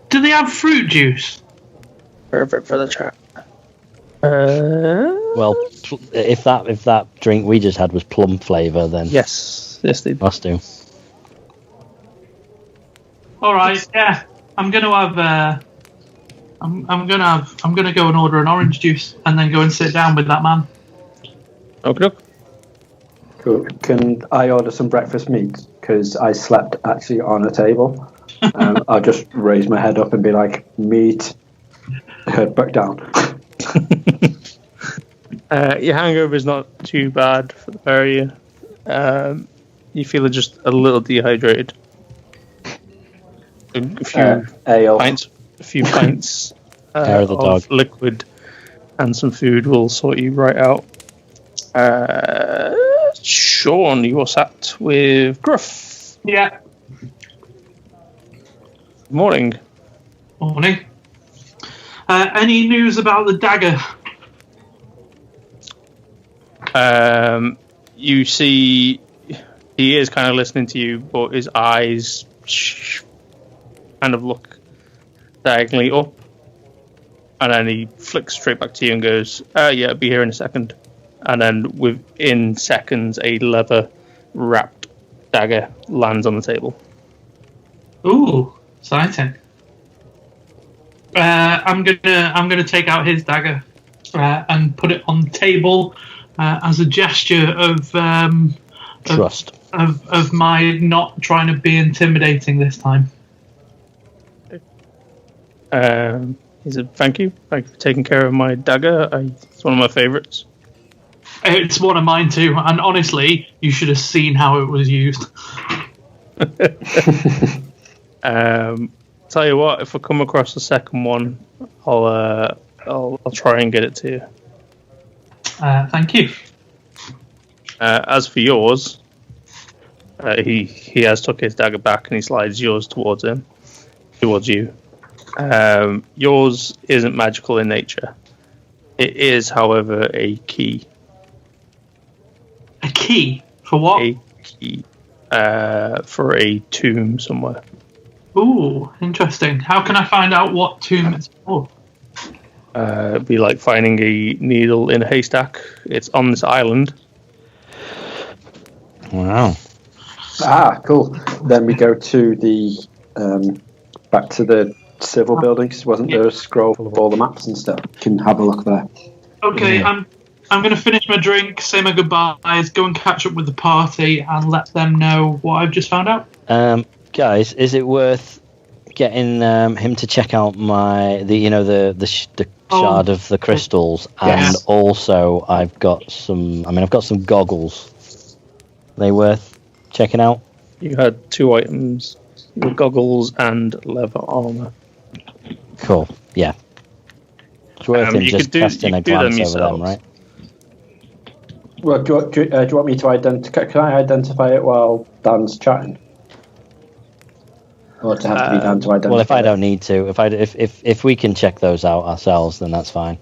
Do they have fruit juice? Perfect for the trap. Well, if that drink we just had was plum flavour, then Yes, they do. must do. All right, yeah. I'm gonna have. I'm gonna go and order an orange juice and then go and sit down with that man. Okay. Cool. Can I order some breakfast meat? Because I slept actually on a table. I'll just raise my head up and be like, meat. Head back down. Your hangover is not too bad for the pair of you. You feel just a little dehydrated. A few Ale. pints, Hair of the dog. liquid and some food will sort you right out. Sean, you are sat with Gruff. Yeah. Morning. Morning. Any news about the dagger? You see, he is kind of listening to you, but his eyes kind of look diagonally up, and then he flicks straight back to you and goes, yeah, I'll be here in a second. And then within seconds, a leather-wrapped dagger lands on the table. Ooh, exciting. I'm gonna take out his dagger and put it on the table as a gesture of Trust. of my not trying to be intimidating this time. He said, thank you for taking care of my dagger. It's one of my favourites. It's one of mine too, and honestly, you should have seen how it was used. Tell you what, if I come across the second one, I'll try and get it to you. Thank you. As for yours, he has took his dagger back and he slides yours towards you. Yours isn't magical in nature. It is, however, a key. A key? For what? A key for a tomb somewhere. Ooh, interesting. How can I find out what tomb it's for? It'd be like finding a needle in a haystack. It's on this island. Wow. Ah, cool. Then we go to the back to the civil buildings. Wasn't there a scroll full of all the maps and stuff? You can have a look there. Okay, I'm going to finish my drink, say my goodbyes, go and catch up with the party, and let them know what I've just found out. Guys, is it worth getting him to check out the shard of the crystals, and also I've got some goggles. Are they worth checking out? You had 2 items: your goggles and leather armor. Cool. Yeah. It's worth him just casting a glance over them, right? Well, do you want me to identify? Can I identify it while Dan's chatting? Or does it have to be Dan to identify? Well, if I don't need to, if we can check those out ourselves, then that's fine.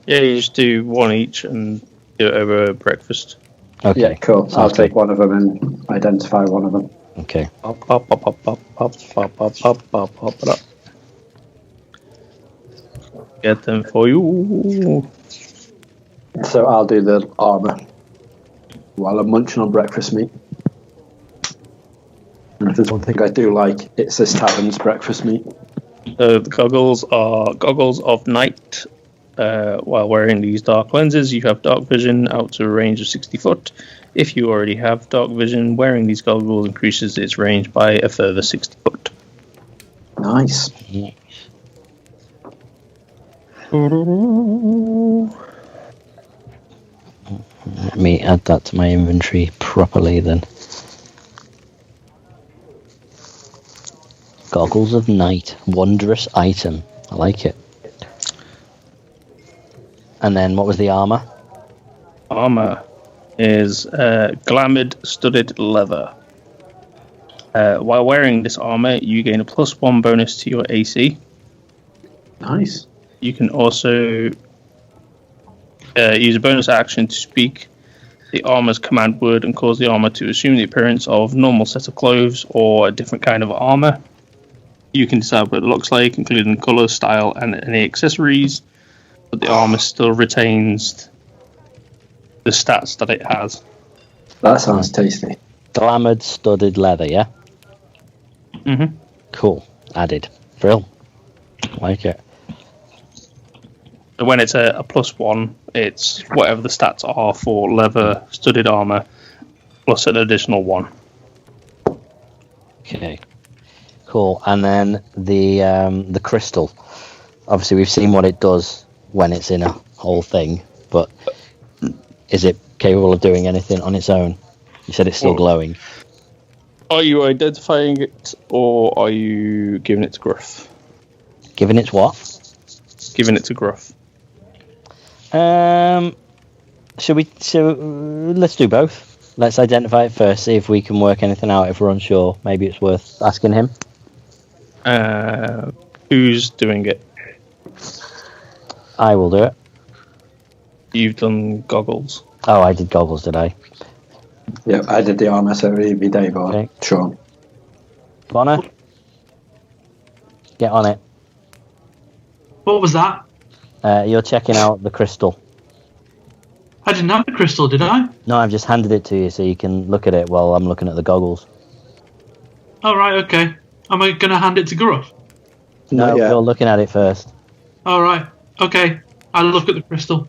Yeah, you just do one each and do it over breakfast. Okay. Yeah, cool. Sounds I'll take good. one of them and identify one of them. Okay. Get them for you. So I'll do the armour while I'm munching on breakfast meat. And if there's one thing I do like, it's this tavern's breakfast meat. The goggles are goggles of night. While wearing these dark lenses, you have dark vision out to a range of 60 foot. If you already have dark vision, wearing these goggles increases its range by a further 60 foot. Nice. Let me add that to my inventory properly then. Goggles of night. Wondrous item. I like it. And then what was the armor? Armor is glamored studded leather. While wearing this armor, you gain a +1 bonus to your AC. Nice. You can also use a bonus action to speak the armor's command word and cause the armor to assume the appearance of normal set of clothes or a different kind of armor. You can decide what it looks like, including color, style, and any accessories, but the armor still retains the stats that it has. That sounds tasty. Glamored studded leather, yeah? Mm-hmm. Cool. Added. Brill. Like it. When it's a +1, it's whatever the stats are for leather studded armor plus an additional 1. Okay. Cool. And then the crystal. Obviously, we've seen what it does when it's in a whole thing, but is it capable of doing anything on its own? You said it's still glowing. Are you identifying it, or are you giving it to Gruff? Giving it what? Giving it to Gruff. Let's do both. Let's identify it first, see if we can work anything out. If we're unsure, maybe it's worth asking him. Who's doing it? I will do it. You've done goggles. Oh, I did goggles, did I? Yeah, I did the armour, so it'd be Dave or Okay. Sean. Bonner, get on it. What was that? You're checking out the crystal. I didn't have the crystal, did I? No, I've just handed it to you so you can look at it while I'm looking at the goggles. Oh, right, okay. Am I going to hand it to Gruff? No, Not yet. you're looking at it first. All right, okay. I'll look at the crystal.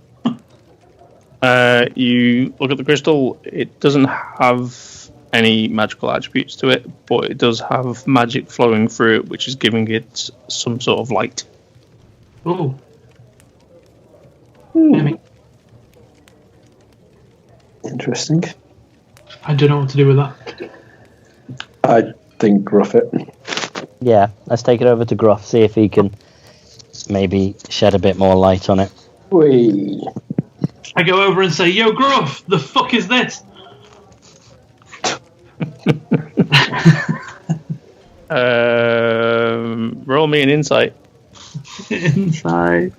You look at the crystal. It doesn't have any magical attributes to it, but it does have magic flowing through it, which is giving it some sort of light. Oh. Maybe. Interesting. I don't know what to do with that. I think gruff it. Yeah, let's take it over to Gruff, see if he can maybe shed a bit more light on it. Whee. I go over and say, "Yo, Gruff, the fuck is this?" Roll me an insight. Inside.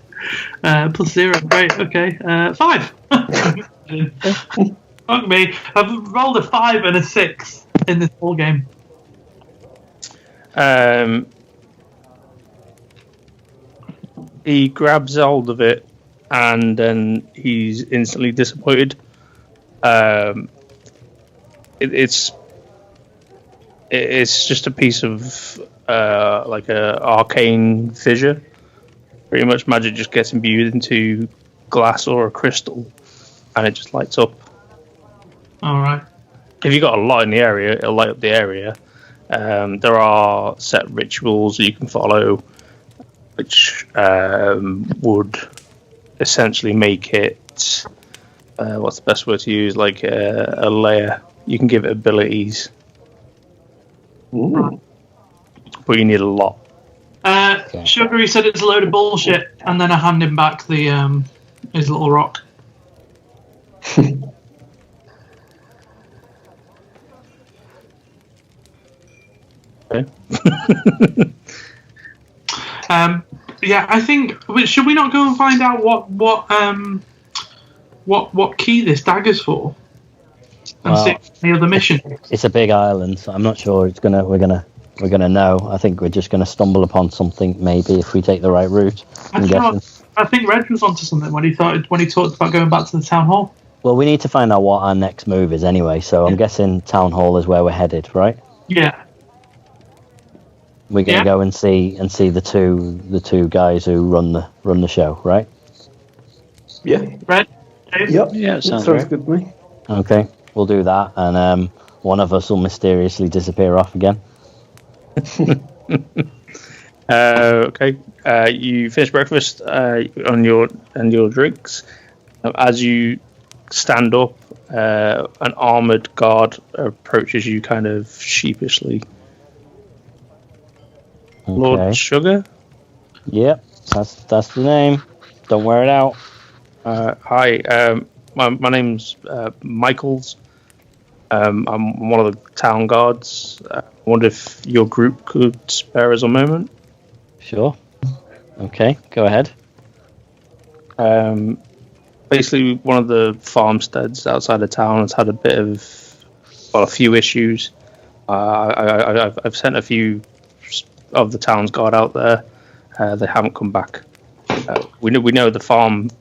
+0. Great. Okay. 5. Fuck me. I've rolled a 5 and a 6 in this whole game. He grabs hold of it, and then he's instantly disappointed. It's just a piece of like a arcane fissure. Pretty much, magic just gets imbued into glass or a crystal, and it just lights up. All right. If you got a lot in the area, it'll light up the area. There are set rituals you can follow, which would essentially make it, what's the best word to use, like a layer. You can give it abilities. Ooh. But you need a lot. Sugar, he said it's a load of bullshit, and then I hand him back the his little rock. Okay. Yeah, I think. Should we not go and find out what key this dagger's for? And see any other mission. It's a big island, so I'm not sure we're gonna know. I think we're just gonna stumble upon something maybe if we take the right route. I think Reg was onto something when he talked about going back to the town hall. Well, we need to find out what our next move is anyway. So I'm guessing town hall is where we're headed, right? Yeah. We're gonna go and see the two guys who run the show, right? Yeah. Reg. Yep. Yeah, sounds good to me. Okay, we'll do that, and one of us will mysteriously disappear off again. Okay. You finish breakfast on your drinks. As you stand up, an armored guard approaches you kind of sheepishly. Okay. Lord Sugar? Yep, that's the name. Don't wear it out. Hi, my name's Michaels. I'm one of the town guards. I wonder if your group could spare us a moment. Sure. Okay, go ahead. Basically, one of the farmsteads outside of town has had a few issues. I've sent a few of the town's guard out there. They haven't come back. We know the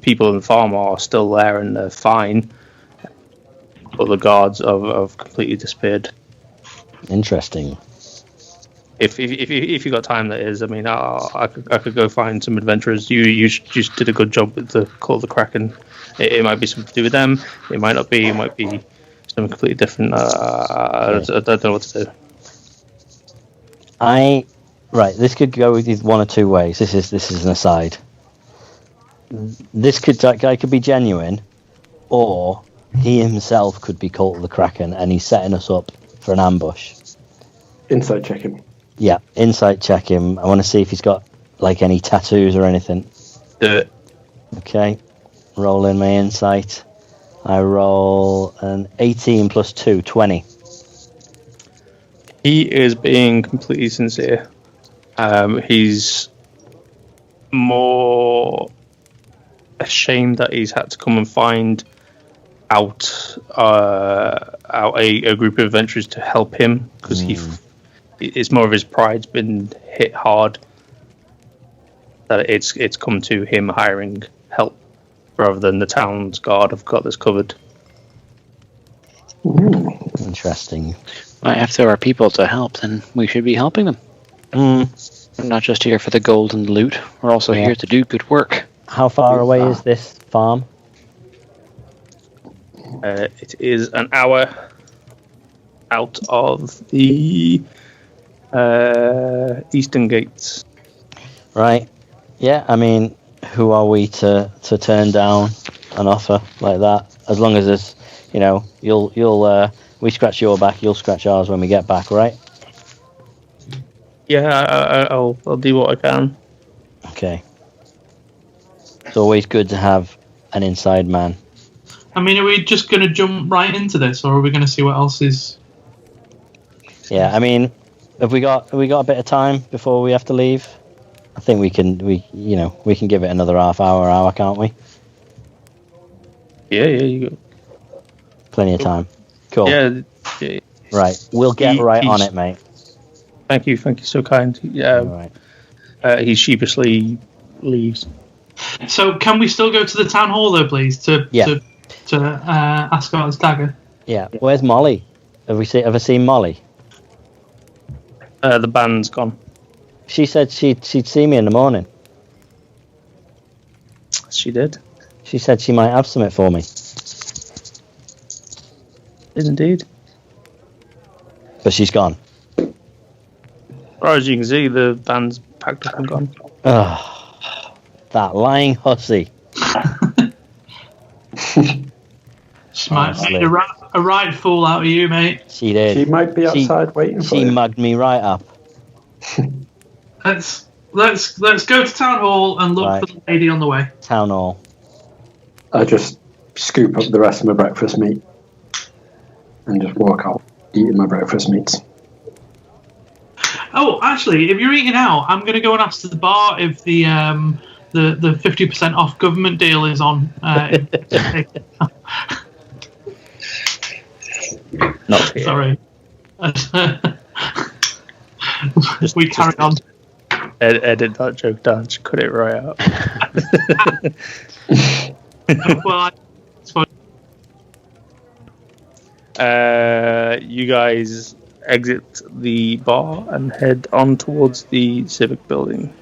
people in the farm are still there and they're fine, but the guards have completely disappeared. Interesting. If you got time, that is. I mean, I could go find some adventurers. You just did a good job with the Call of the Kraken. It might be something to do with them. It might not be. It might be something completely different. I don't know what to do. Right. This could go with one or two ways. This is an aside. That guy could be genuine, or he himself could be Cult of the Kraken, and he's setting us up for an ambush. Insight check him. Yeah, insight check him. I want to see if he's got like any tattoos or anything. Do it. Okay, roll in my insight. I roll an 18 plus 2, 20. He is being completely sincere. He's more ashamed that he's had to come and find out a group of adventurers to help him, because it's more of his pride's been hit hard, that it's come to him hiring help rather than the town's guard have got this covered. Ooh. Interesting. Well, if there are people to help, then we should be helping them. We're not just here for the gold and loot. We're also here to do good work. How far away is this farm? It is an hour out of the eastern gates. Right. Yeah, I mean, who are we to turn down an offer like that? as long as there's, you'll we scratch your back, you'll scratch ours when we get back, right? Yeah, I'll do what I can. Okay. It's always good to have an inside man. I mean, are we just going to jump right into this, or are we going to see what else is? Yeah, I mean, have we got a bit of time before we have to leave? I think we can give it another half hour, can't we? Yeah, you go. Plenty of time. Cool. Yeah. Right, we'll get right on it, mate. Thank you so kind. Yeah. All right. He sheepishly leaves. So, can we still go to the town hall, though, please, to ask about his dagger? Yeah. Where's Molly? Have I seen Molly? The band's gone. She said she'd see me in the morning. She did. She said she might have something for me. Indeed. But she's gone. Well, as you can see, the band's packed up and gone. Ugh, that lying hussy. She might have made a right fool out of you, mate. She did. She might be outside waiting for you. She mugged me right up. Let's go to town hall and look for the lady on the way. Town hall. I just scoop up the rest of my breakfast meat and just walk out eating my breakfast meats. Oh, actually, if you're eating out, I'm going to go and ask the bar if the 50% off government deal is on. Not here. Sorry. We carry on. Edit that joke down. Just cut it right out. Well, it's fine. You guys exit the bar and head on towards the civic building.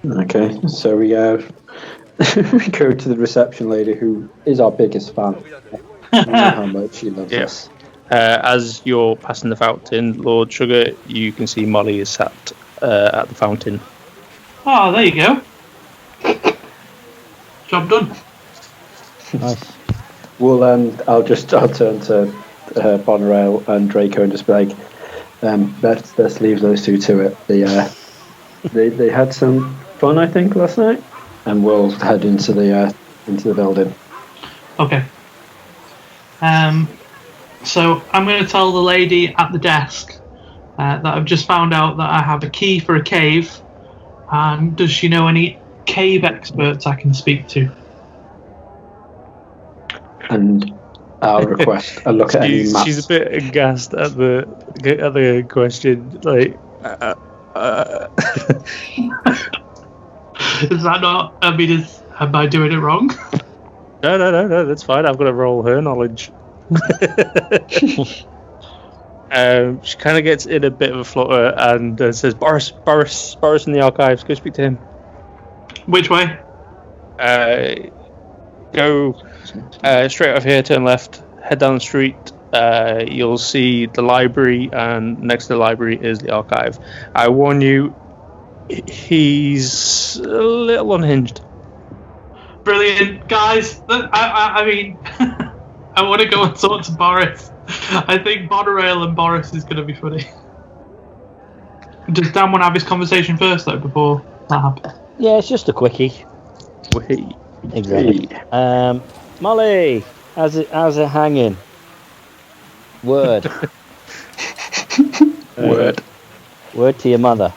Okay, so we go to the reception lady, who is our biggest fan. You know how much she loves us. As you're passing the fountain, Lord Sugar, you can see Molly is sat at the fountain. Oh, there you go. Job done. Nice. Well, I'll turn to Bonerail and Draco and just be like, let's leave those two to it. They had some fun, I think, last night, and we'll head into the building. Okay. So I'm going to tell the lady at the desk that I've just found out that I have a key for a cave, and does she know any cave experts I can speak to? And I'll request a look at any maps. She's a bit aghast at the question. Like, Is that not? I mean, am I doing it wrong? No, that's fine. I've got to roll her knowledge. She kind of gets in a bit of a flutter and says, Boris in the archives, go speak to him. Which way? Go straight off here, turn left, head down the street. You'll see the library, and next to the library is the archive. I warn you, he's a little unhinged. Brilliant, guys. I mean, I want to go and talk to Boris. I think Bonerail and Boris is going to be funny. Does Dan want to have his conversation first, though, before that happens? Yeah, it's just a quickie. Wait. Exactly. Molly, how's it hanging? Word. Word to your mother.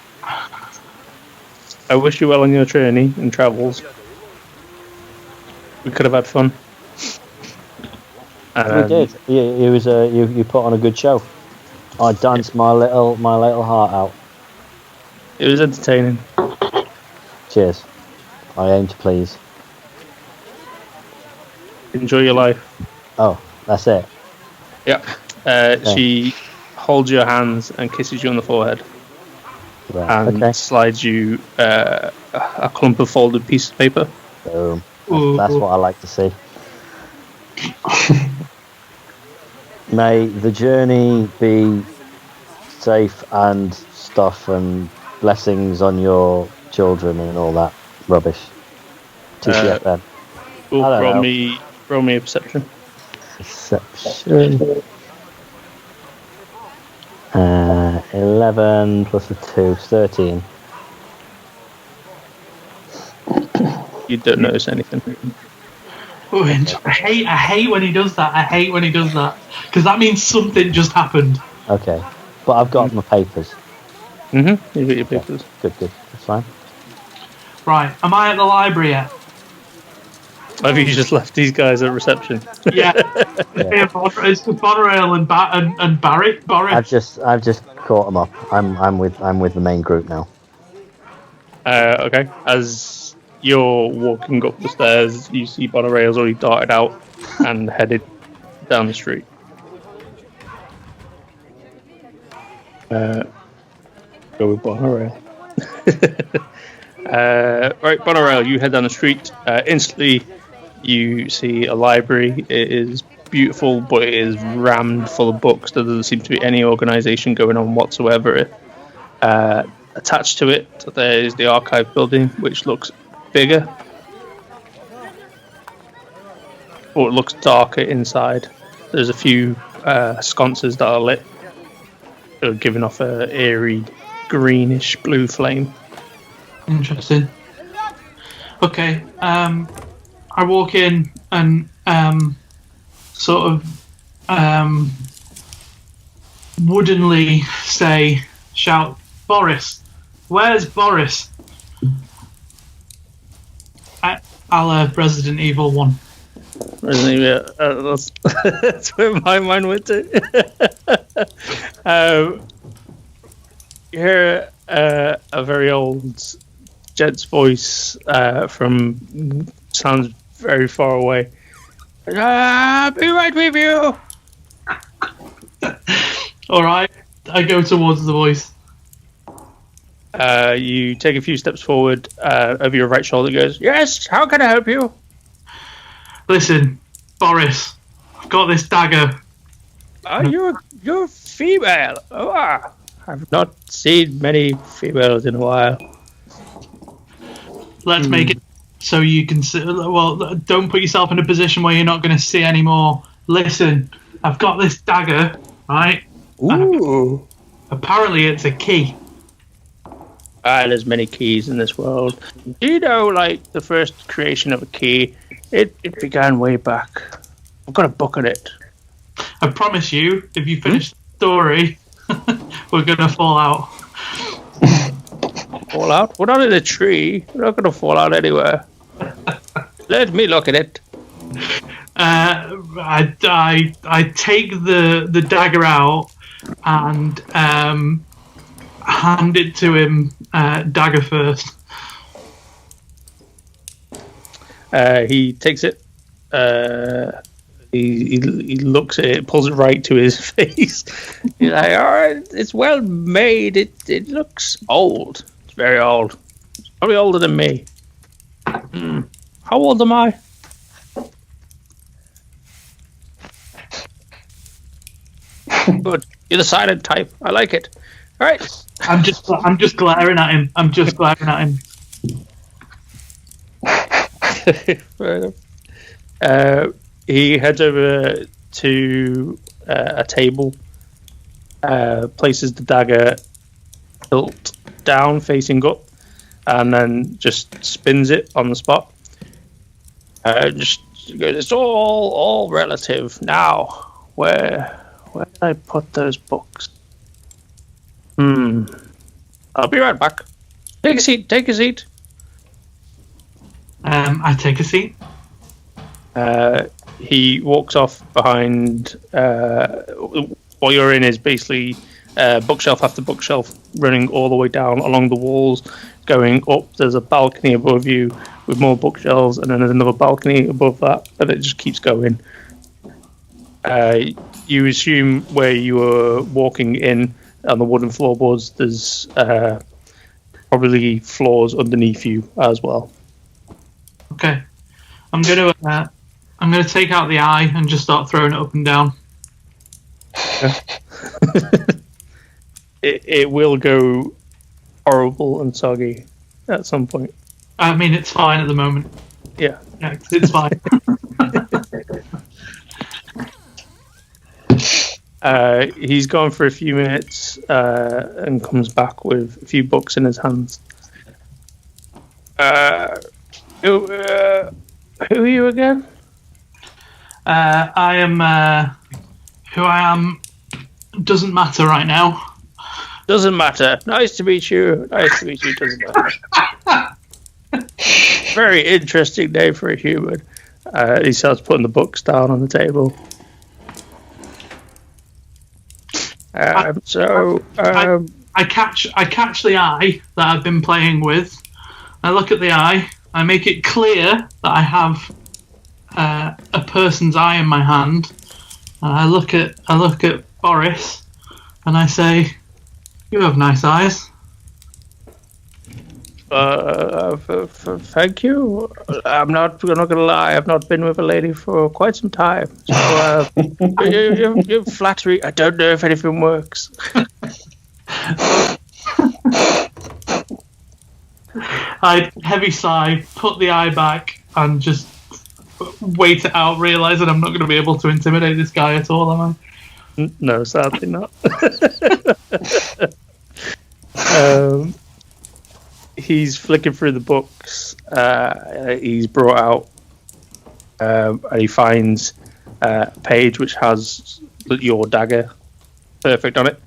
I wish you well on your journey and travels. We could have had fun. We did. It was you put on a good show. I danced my little heart out. It was entertaining. Cheers. I aim to please. Enjoy your life. Oh, that's it. Yep. She holds your hands and kisses you on the forehead. Right. And slides you a clump of folded pieces of paper. Boom. That's what I like to see. May the journey be safe and stuff, and blessings on your children and all that rubbish. TCF then. Well, I don't know. roll me a perception. Perception. 11 plus a 2, 13. You don't notice anything. Oh, I hate when he does that. I hate when he does that because that means something just happened. Okay, but I've got my papers. You got your papers. Good, that's fine. Right, am I at the library yet? Have you just left these guys at reception? Yeah. It's Monorail and Barry. Boris. I've just caught them up. I'm with the main group now. Okay. As you're walking up the stairs, you see Monorail's already darted out and headed down the street. Go with Monorail. Right, Monorail, you head down the street. Instantly, you see a library. It is beautiful, but it is rammed full of books. There doesn't seem to be any organisation going on whatsoever. Attached to it, there is the archive building, which looks bigger, but it looks darker inside. There's a few sconces that are lit, giving off a eerie greenish blue flame. Interesting. Okay, I walk in and sort of woodenly shout, Boris, where's Boris? I'll Resident Evil 1. Resident Evil, that's where my mind went to. You hear a very old gent's voice from sounds very far away. I'll be right with you. All right, I go towards the voice. You take a few steps forward. Over your right shoulder goes, yes, how can I help you? Listen, Boris, I've got this dagger. You're female. Oh, I've not seen many females in a while. Let's make it so you can see. Well, don't put yourself in a position where you're not going to see anymore. Listen, I've got this dagger, right? Ooh. Apparently it's a key. There's many keys in this world. Do you know, like, the first creation of a key, it began way back. I've got a book on it. I promise you, if you finish the story, we're going to fall out. Fall out? We're not in a tree. We're not going to fall out anywhere. Let me look at it. I take the dagger out and hand it to him, dagger first. He takes it. He looks at it, pulls it right to his face. He's like, all right, it's well made. It looks old. It's very old. It's probably older than me. How old am I? Good. You're the silent type. I like it. All right. I'm just glaring at him. Fair enough. He heads over to a table, places the dagger hilt down, facing up, and then just spins it on the spot. Just goes, it's all relative. Now, where did I put those books? I'll be right back. Take a seat. I take a seat. He walks off behind. What you're in is basically bookshelf after bookshelf, running all the way down along the walls, going up. There's a balcony above you with more bookshelves, and then there's another balcony above that, and it just keeps going. You assume where you were walking in on the wooden floorboards, there's probably floors underneath you as well. Okay, I'm gonna take out the eye and just start throwing it up and down. It will go horrible and soggy at some point. I mean, it's fine at the moment. Yeah. Yeah, it's fine. He's gone for a few minutes and comes back with a few books in his hands. Who are you again? I am who I am doesn't matter right now. Doesn't matter. Nice to meet you. Nice to meet you. Doesn't matter. Very interesting name for a human. He starts putting the books down on the table. I catch the eye that I've been playing with. I look at the eye. I make it clear that I have a person's eye in my hand. And I look at Boris, and I say, "You have nice eyes." Thank you. I'm not gonna lie. I've not been with a lady for quite some time. So you're flattery. I don't know if anything works. I heavy sigh, put the eye back, and just wait it out. Realizing I'm not going to be able to intimidate this guy at all, am I? No, sadly not. He's flicking through the books. He's brought out, and he finds a page which has your dagger perfect on it.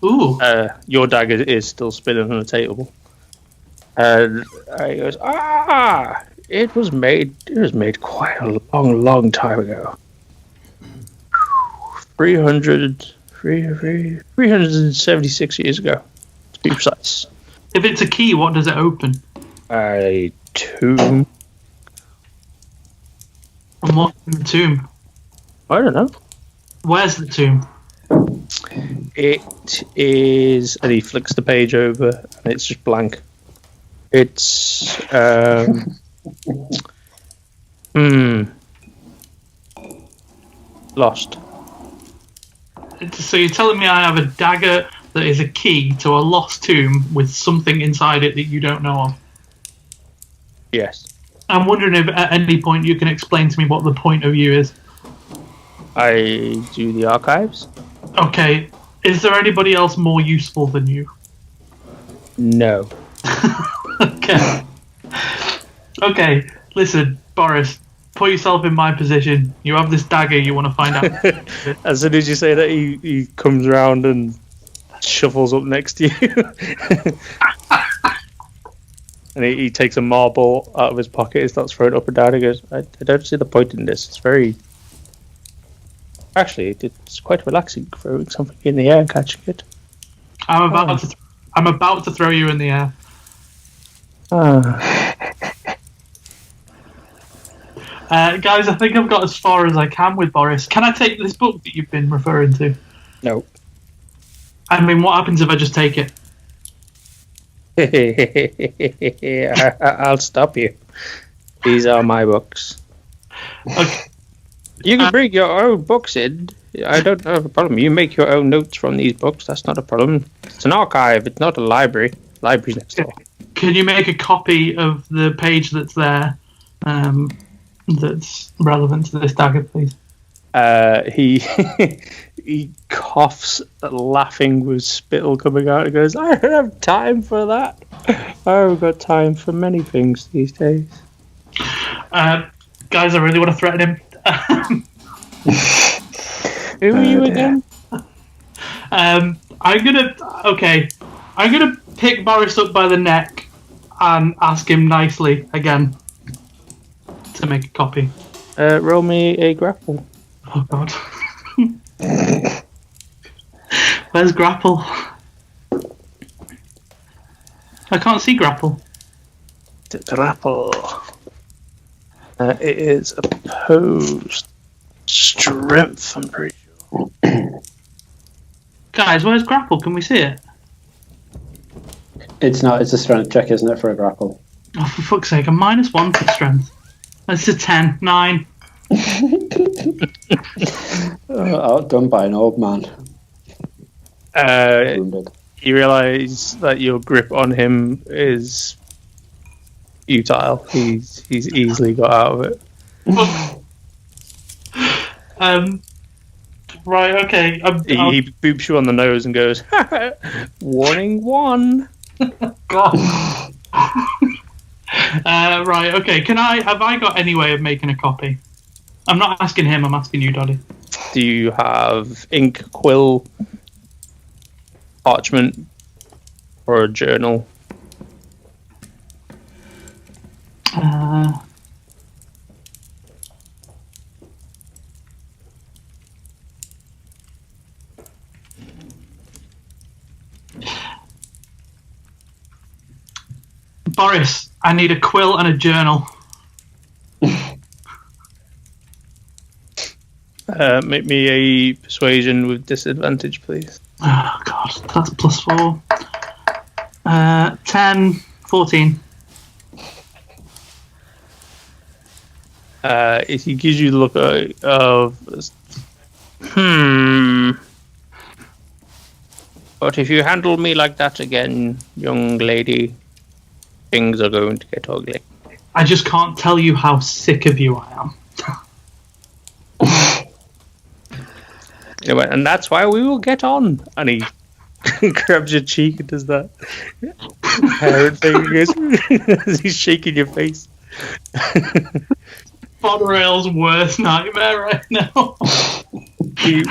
Ooh. Your dagger is still spinning on the table. And he goes, it was made quite a long time ago. 376 years ago, to be precise. If it's a key, what does it open? A tomb. And what's in the tomb? I don't know. Where's the tomb? It is, and he flicks the page over, and it's just blank. It's lost. So you're telling me I have a dagger that is a key to a lost tomb with something inside it that you don't know of? Yes. I'm wondering if at any point you can explain to me what the point of view is. I do the archives. Okay. Is there anybody else more useful than you? No. Okay. Okay. Listen, Boris. Put yourself in my position. You have this dagger. You want to find out. As soon as you say that, he comes around and shuffles up next to you. And he takes a marble out of his pocket and starts throwing it up and down. He goes, I don't see the point in this. It's very... Actually, it's quite relaxing throwing something in the air and catching it. I'm about to throw you in the air. Guys, I think I've got as far as I can with Boris. Can I take this book that you've been referring to? No. I mean, what happens if I just take it? I'll stop you. These are my books. Okay. You can bring your own books in. I don't have a problem. You make your own notes from these books. That's not a problem. It's an archive. It's not a library. Library's next door. Can you make a copy of the page that's there that's relevant to this dagger, please? He coughs, laughing with spittle coming out, and goes, I don't have time for that. I've got time for many things these days. Guys, I really want to threaten him. Who are you again? I'm gonna pick Boris up by the neck and ask him nicely again to make a copy. Roll me a grapple. Oh god. Where's grapple? I can't see grapple. Grapple. It is opposed strength, I'm pretty sure. Guys, where's grapple? Can we see it? It's not. It's a strength check, isn't it, for a grapple? Oh, for fuck's sake, I'm -1 for strength. That's a 10. 9. Outdone by an old man. You realise that your grip on him is... futile. He's easily got out of it. Right, okay. He boops you on the nose and goes, "Warning 1." God. Right, okay. Have I got any way of making a copy? I'm not asking him, I'm asking you, Doddy. Do you have ink, quill, parchment, or a journal? Boris, I need a quill and a journal. Make me a persuasion with disadvantage, please. Oh, God. That's +4. 10, 14. If he gives you the look of... But if you handle me like that again, young lady, things are going to get ugly. I just can't tell you how sick of you I am. Anyway, and that's why we will get on. And he grabs your cheek and does that parent thing as he's shaking your face. Monorail's worst nightmare right now. He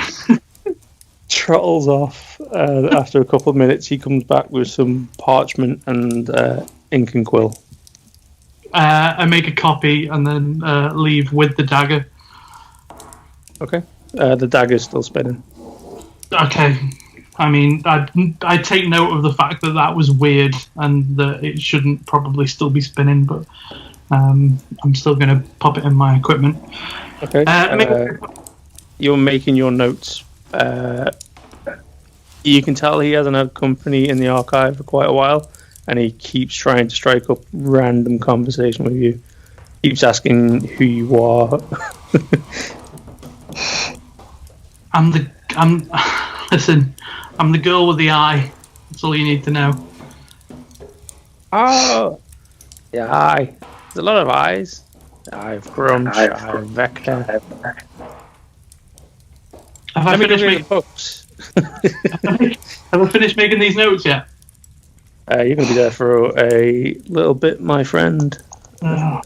trottles off. After a couple of minutes, he comes back with some parchment and ink and quill. I make a copy and then leave with the dagger. Okay. The dagger's still spinning. Okay. I mean, I take note of the fact that was weird and that it shouldn't probably still be spinning, but I'm still going to pop it in my equipment. Okay. You're making your notes. You can tell he hasn't had company in the archive for quite a while, and he keeps trying to strike up random conversation with you. Keeps asking who you are. Listen, I'm the girl with the eye. That's all you need to know. Oh, yeah, eye. There's a lot of eyes. Eye of Grunch, eye of Vector. Have I finished making books? Have I finished making these notes yet? You're going to be there for a little bit, my friend. Not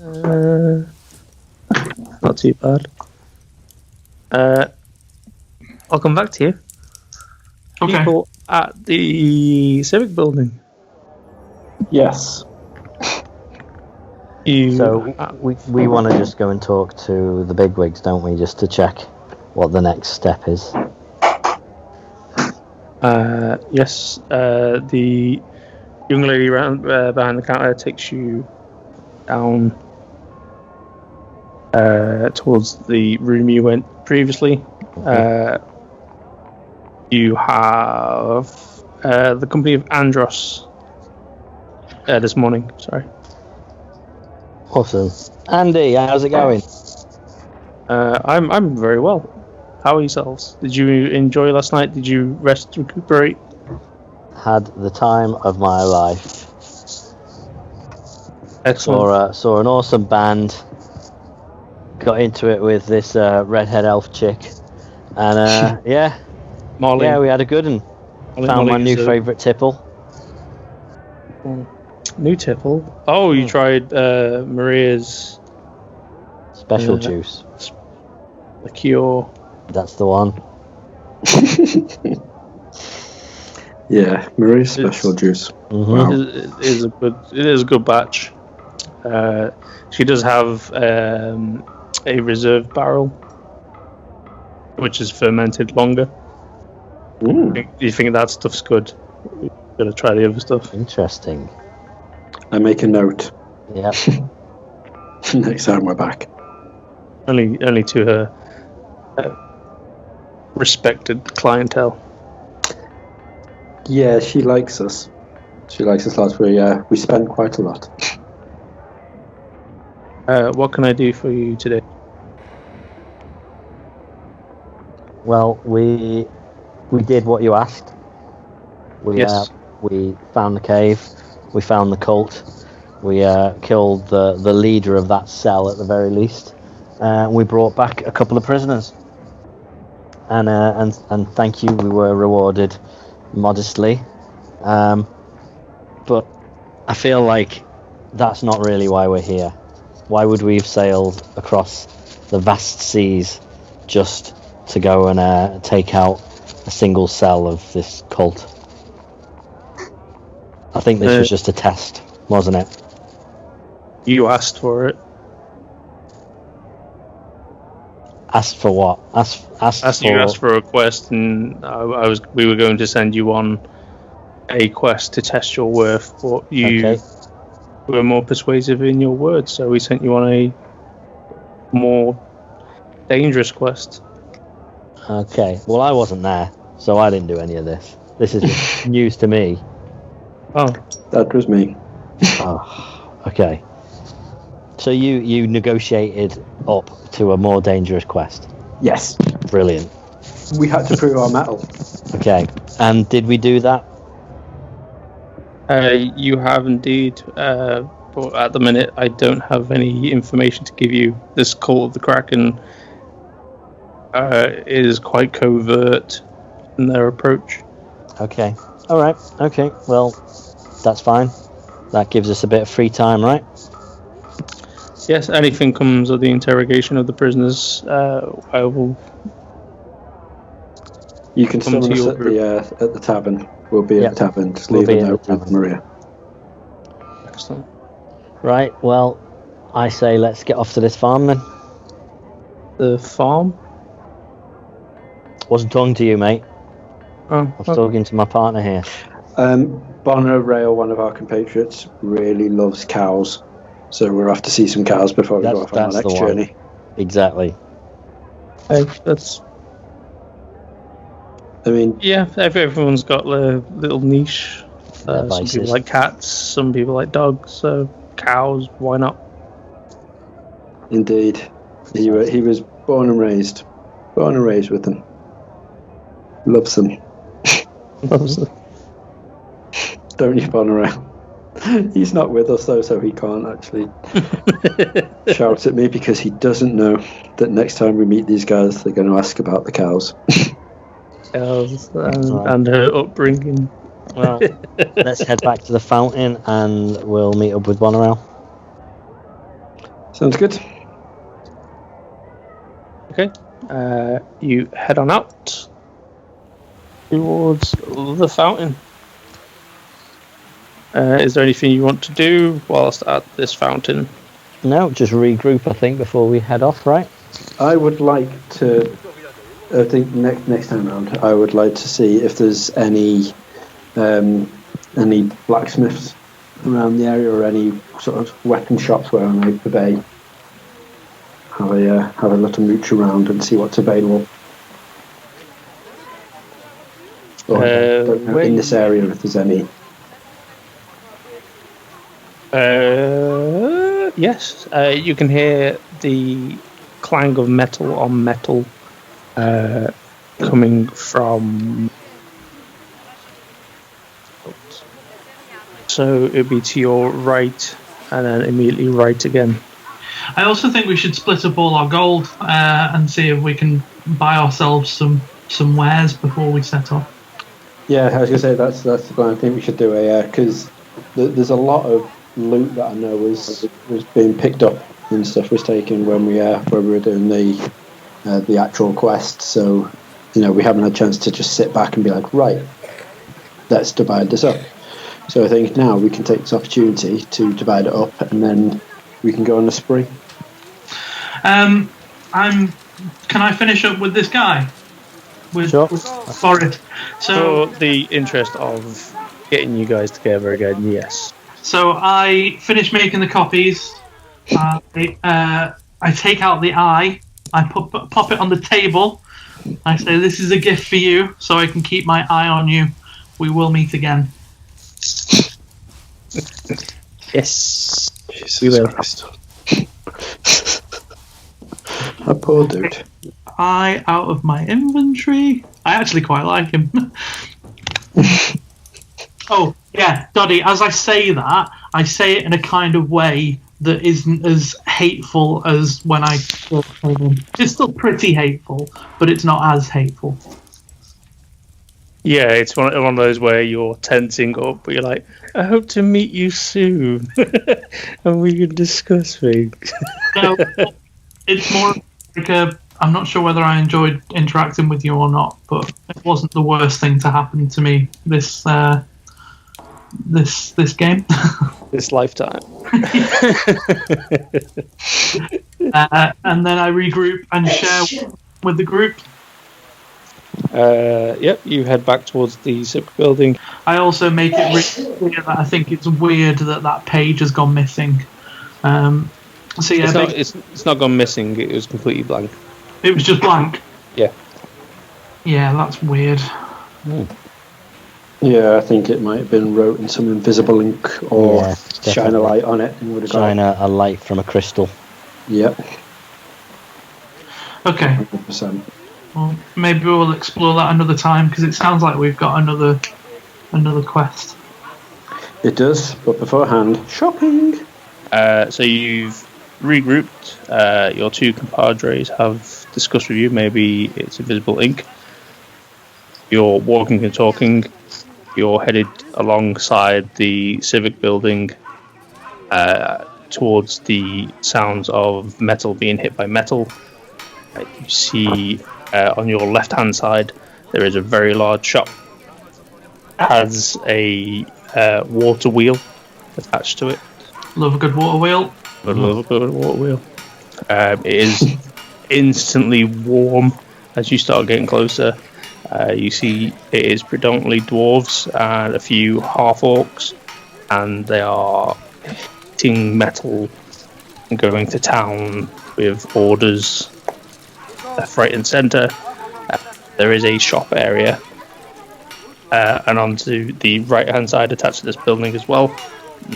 too bad. I'll come back to you. Okay. People at the Civic Building. Yes. So we want to just go and talk to the bigwigs, don't we? Just to check what the next step is. Yes. The young lady behind the counter takes you down towards the room you went previously. Okay. You have the company of Andros this morning. Sorry. Awesome. Andy, how's it going? I'm very well. How are yourselves? Did you enjoy last night? Did you rest, recuperate? Had the time of my life. Excellent. Saw an awesome band. Got into it with this redhead elf chick, and yeah, Molly. Yeah, we had a good one. Found my new favourite tipple. New tipple? Oh, you tried Maria's special juice. The cure. That's the one. Yeah, Maria's special juice. Mm-hmm. Wow. It is a good batch. She does have a reserve barrel, which is fermented longer. Ooh. Do you think that stuff's good? You've got to try the other stuff. Interesting. I make a note. Yep. Next time we're back. Only to her respected clientele. Yeah, she likes us. She likes us lots. We spend quite a lot. What can I do for you today? Well, we did what you asked. Yes. We found the cave. We found the cult. We killed the leader of that cell at the very least. We brought back a couple of prisoners. And thank you, we were rewarded modestly. But I feel like that's not really why we're here. Why would we have sailed across the vast seas just to go and take out a single cell of this cult? I think this was just a test, wasn't it? You asked for it. Asked for what? You asked for a quest, and we were going to send you on a quest to test your worth, but you were more persuasive in your words, so we sent you on a more dangerous quest. Okay, well I wasn't there, so I didn't do any of this. This is just news to me. Oh, that was me. Oh, okay. So you negotiated up to a more dangerous quest? Yes. Brilliant. We had to prove our mettle. Okay, and did we do that? You have indeed, but at the minute I don't have any information to give you. This cult of the Kraken is quite covert in their approach. Okay. All right. Okay. Well, that's fine. That gives us a bit of free time, right? Yes. Anything comes of the interrogation of the prisoners, I will. You can summon us at the tavern. We'll be at the tavern. Just leave a note with Maria. Excellent. Right. Well, I say let's get off to this farm then. The farm? Wasn't talking to you, mate. Oh, I was talking to my partner here. Bonner Rail, one of our compatriots, really loves cows, so we're off to see some cows before we go off on our next journey. Exactly. Hey, that's. I mean, yeah, everyone's got their little niche. Some people like cats, some people like dogs, so cows, why not? Indeed. He was born and raised with them. Loves them. Loves them. Don't you, Bonner? He's not with us though, so he can't actually shout at me because he doesn't know that next time we meet these guys, they're going to ask about the cows. Cows and her upbringing. Well, let's head back to the fountain and we'll meet up with Bonnerell. Sounds good. Okay. You head on out towards the fountain. Is there anything you want to do whilst at this fountain? No, just regroup, I think, before we head off, right? I would like to, I think next time around, I would like to see if there's any blacksmiths around the area or any sort of weapon shops where I might purvey. Have a little mooch around and see what's available. Or I don't know in this area if there's any. Yes, you can hear the clang of metal on metal coming from. So it'd be to your right, and then immediately right again. I also think we should split up all our gold and see if we can buy ourselves some wares before we set off. Yeah, I was going to say that's the plan. I think we should do because there's a lot of loot that I know was being picked up and stuff was taken when we were doing the actual quest. So we haven't had a chance to just sit back and be like, right, let's divide this up. So I think now we can take this opportunity to divide it up and then we can go on a spree. Can I finish up with this guy? Sure. For it. So for the interest of getting you guys together again, yes. So I finish making the copies. I take out the eye. I pop it on the table. I say, "This is a gift for you, so I can keep my eye on you. We will meet again." Yes. Jesus we will. Christ. A poor dude. Eye out of my inventory. I actually quite like him. Oh, Yeah, Doddy, as I say that, I say it in a kind of way that isn't as hateful as when I first came in. It's still pretty hateful, but it's not as hateful. Yeah, it's one of those where you're tensing up, but you're like, I hope to meet you soon, and we can discuss things. No, it's more like I'm not sure whether I enjoyed interacting with you or not, but it wasn't the worst thing to happen to me this game. This lifetime. And then I regroup and share with the group. Yep, you head back towards the civic building. I also make it really clear that I think it's weird that page has gone missing. So yeah, it's not gone missing. It was completely blank. It was just blank. Yeah. Yeah, that's weird. Yeah, I think it might have been wrote in some invisible ink or shine a light on it and would have shine a light from a crystal. Yep. Okay. 100%. Well, maybe we'll explore that another time because it sounds like we've got another quest. It does, but beforehand, shopping. So you've regrouped. Your two compadres have discussed with you. Maybe it's invisible ink. You're walking and talking. You're headed alongside the civic building towards the sounds of metal being hit by metal. You see on your left-hand side there is a very large shop. It has a water wheel attached to it. Love a good water wheel. Love a good water wheel. It is instantly warm as you start getting closer. You see it is predominantly dwarves and a few half-orcs, and they are hitting metal and going to town with orders left, right and centre. There is a shop area, and onto the right-hand side attached to this building as well,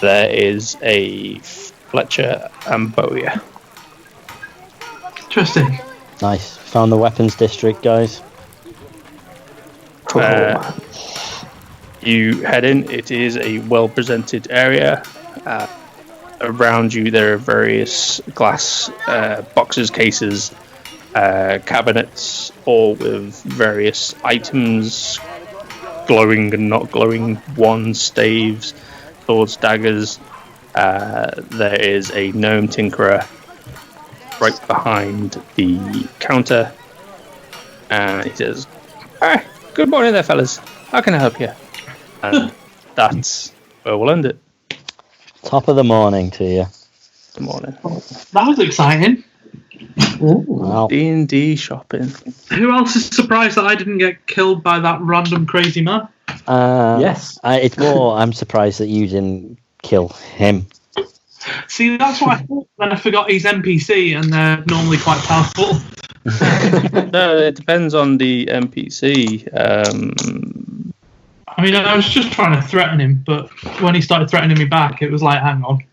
there is a Fletcher and Bowyer. Interesting. Nice. Found the weapons district, guys. You head in. It is a well-presented area. Around you there are various glass boxes, cases, cabinets, all with various items, glowing and not glowing, wands, staves, swords, daggers. There is a gnome tinkerer right behind the counter, and he says, "Hi, good morning there, fellas. How can I help you?" And that's where we'll end it. Top of the morning to you. Good morning. That was exciting. Wow. D&D shopping. Who else is surprised that I didn't get killed by that random crazy man? Yes. It's more, I'm surprised that you didn't kill him. See, that's what I thought. Then I forgot he's NPC and they're normally quite powerful. No, it depends on the NPC. I mean, I was just trying to threaten him, but when he started threatening me back, it was like, hang on.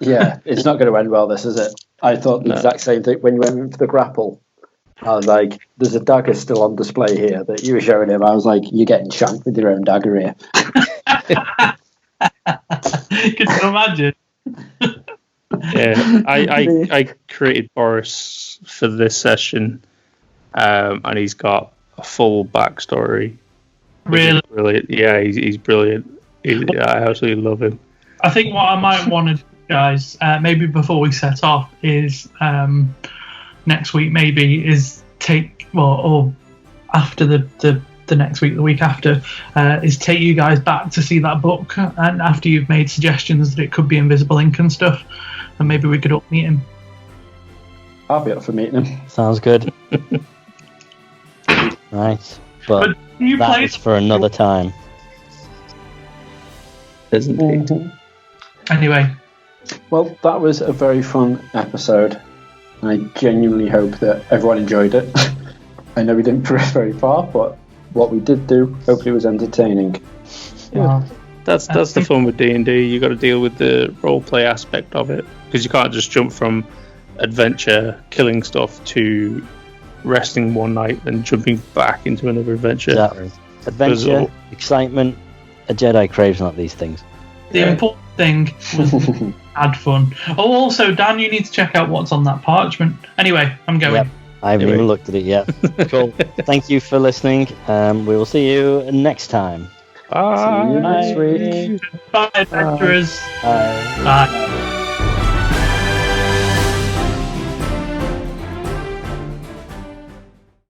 Yeah, it's not going to end well, this, is it? I thought the exact same thing when you went in for the grapple. I was like, there's a dagger still on display here that you were showing him. I was like, you're getting shanked with your own dagger here. Can you imagine? Yeah, I created Boris for this session, and he's got a full backstory. Really? Brilliant. Yeah, he's brilliant. I absolutely love him. I think what I might want to do, guys, maybe before we set off, is next week maybe is or after the next week, the week after, is take you guys back to see that book, and after you've made suggestions that it could be invisible ink and stuff, and maybe we could up meet him. I'll be up for meeting him. Sounds good. Right. But you that is for another time. Isn't it? Anyway. Well, that was a very fun episode. I genuinely hope that everyone enjoyed it. I know we didn't progress very far, but what we did do, hopefully, was entertaining. Yeah. That's the fun with D&D. You got to deal with the roleplay aspect of it, because you can't just jump from adventure, killing stuff, to resting one night and jumping back into another adventure. Exactly. Adventure, excitement, A Jedi craves not these things. The important thing was add fun. Oh, also, Dan, you need to check out what's on that parchment. Anyway, I'm going. Yep. I haven't even looked at it yet. Cool. Thank you for listening. We will see you next time. Bye. See you next week. Bye, adventurers. Bye. Bye.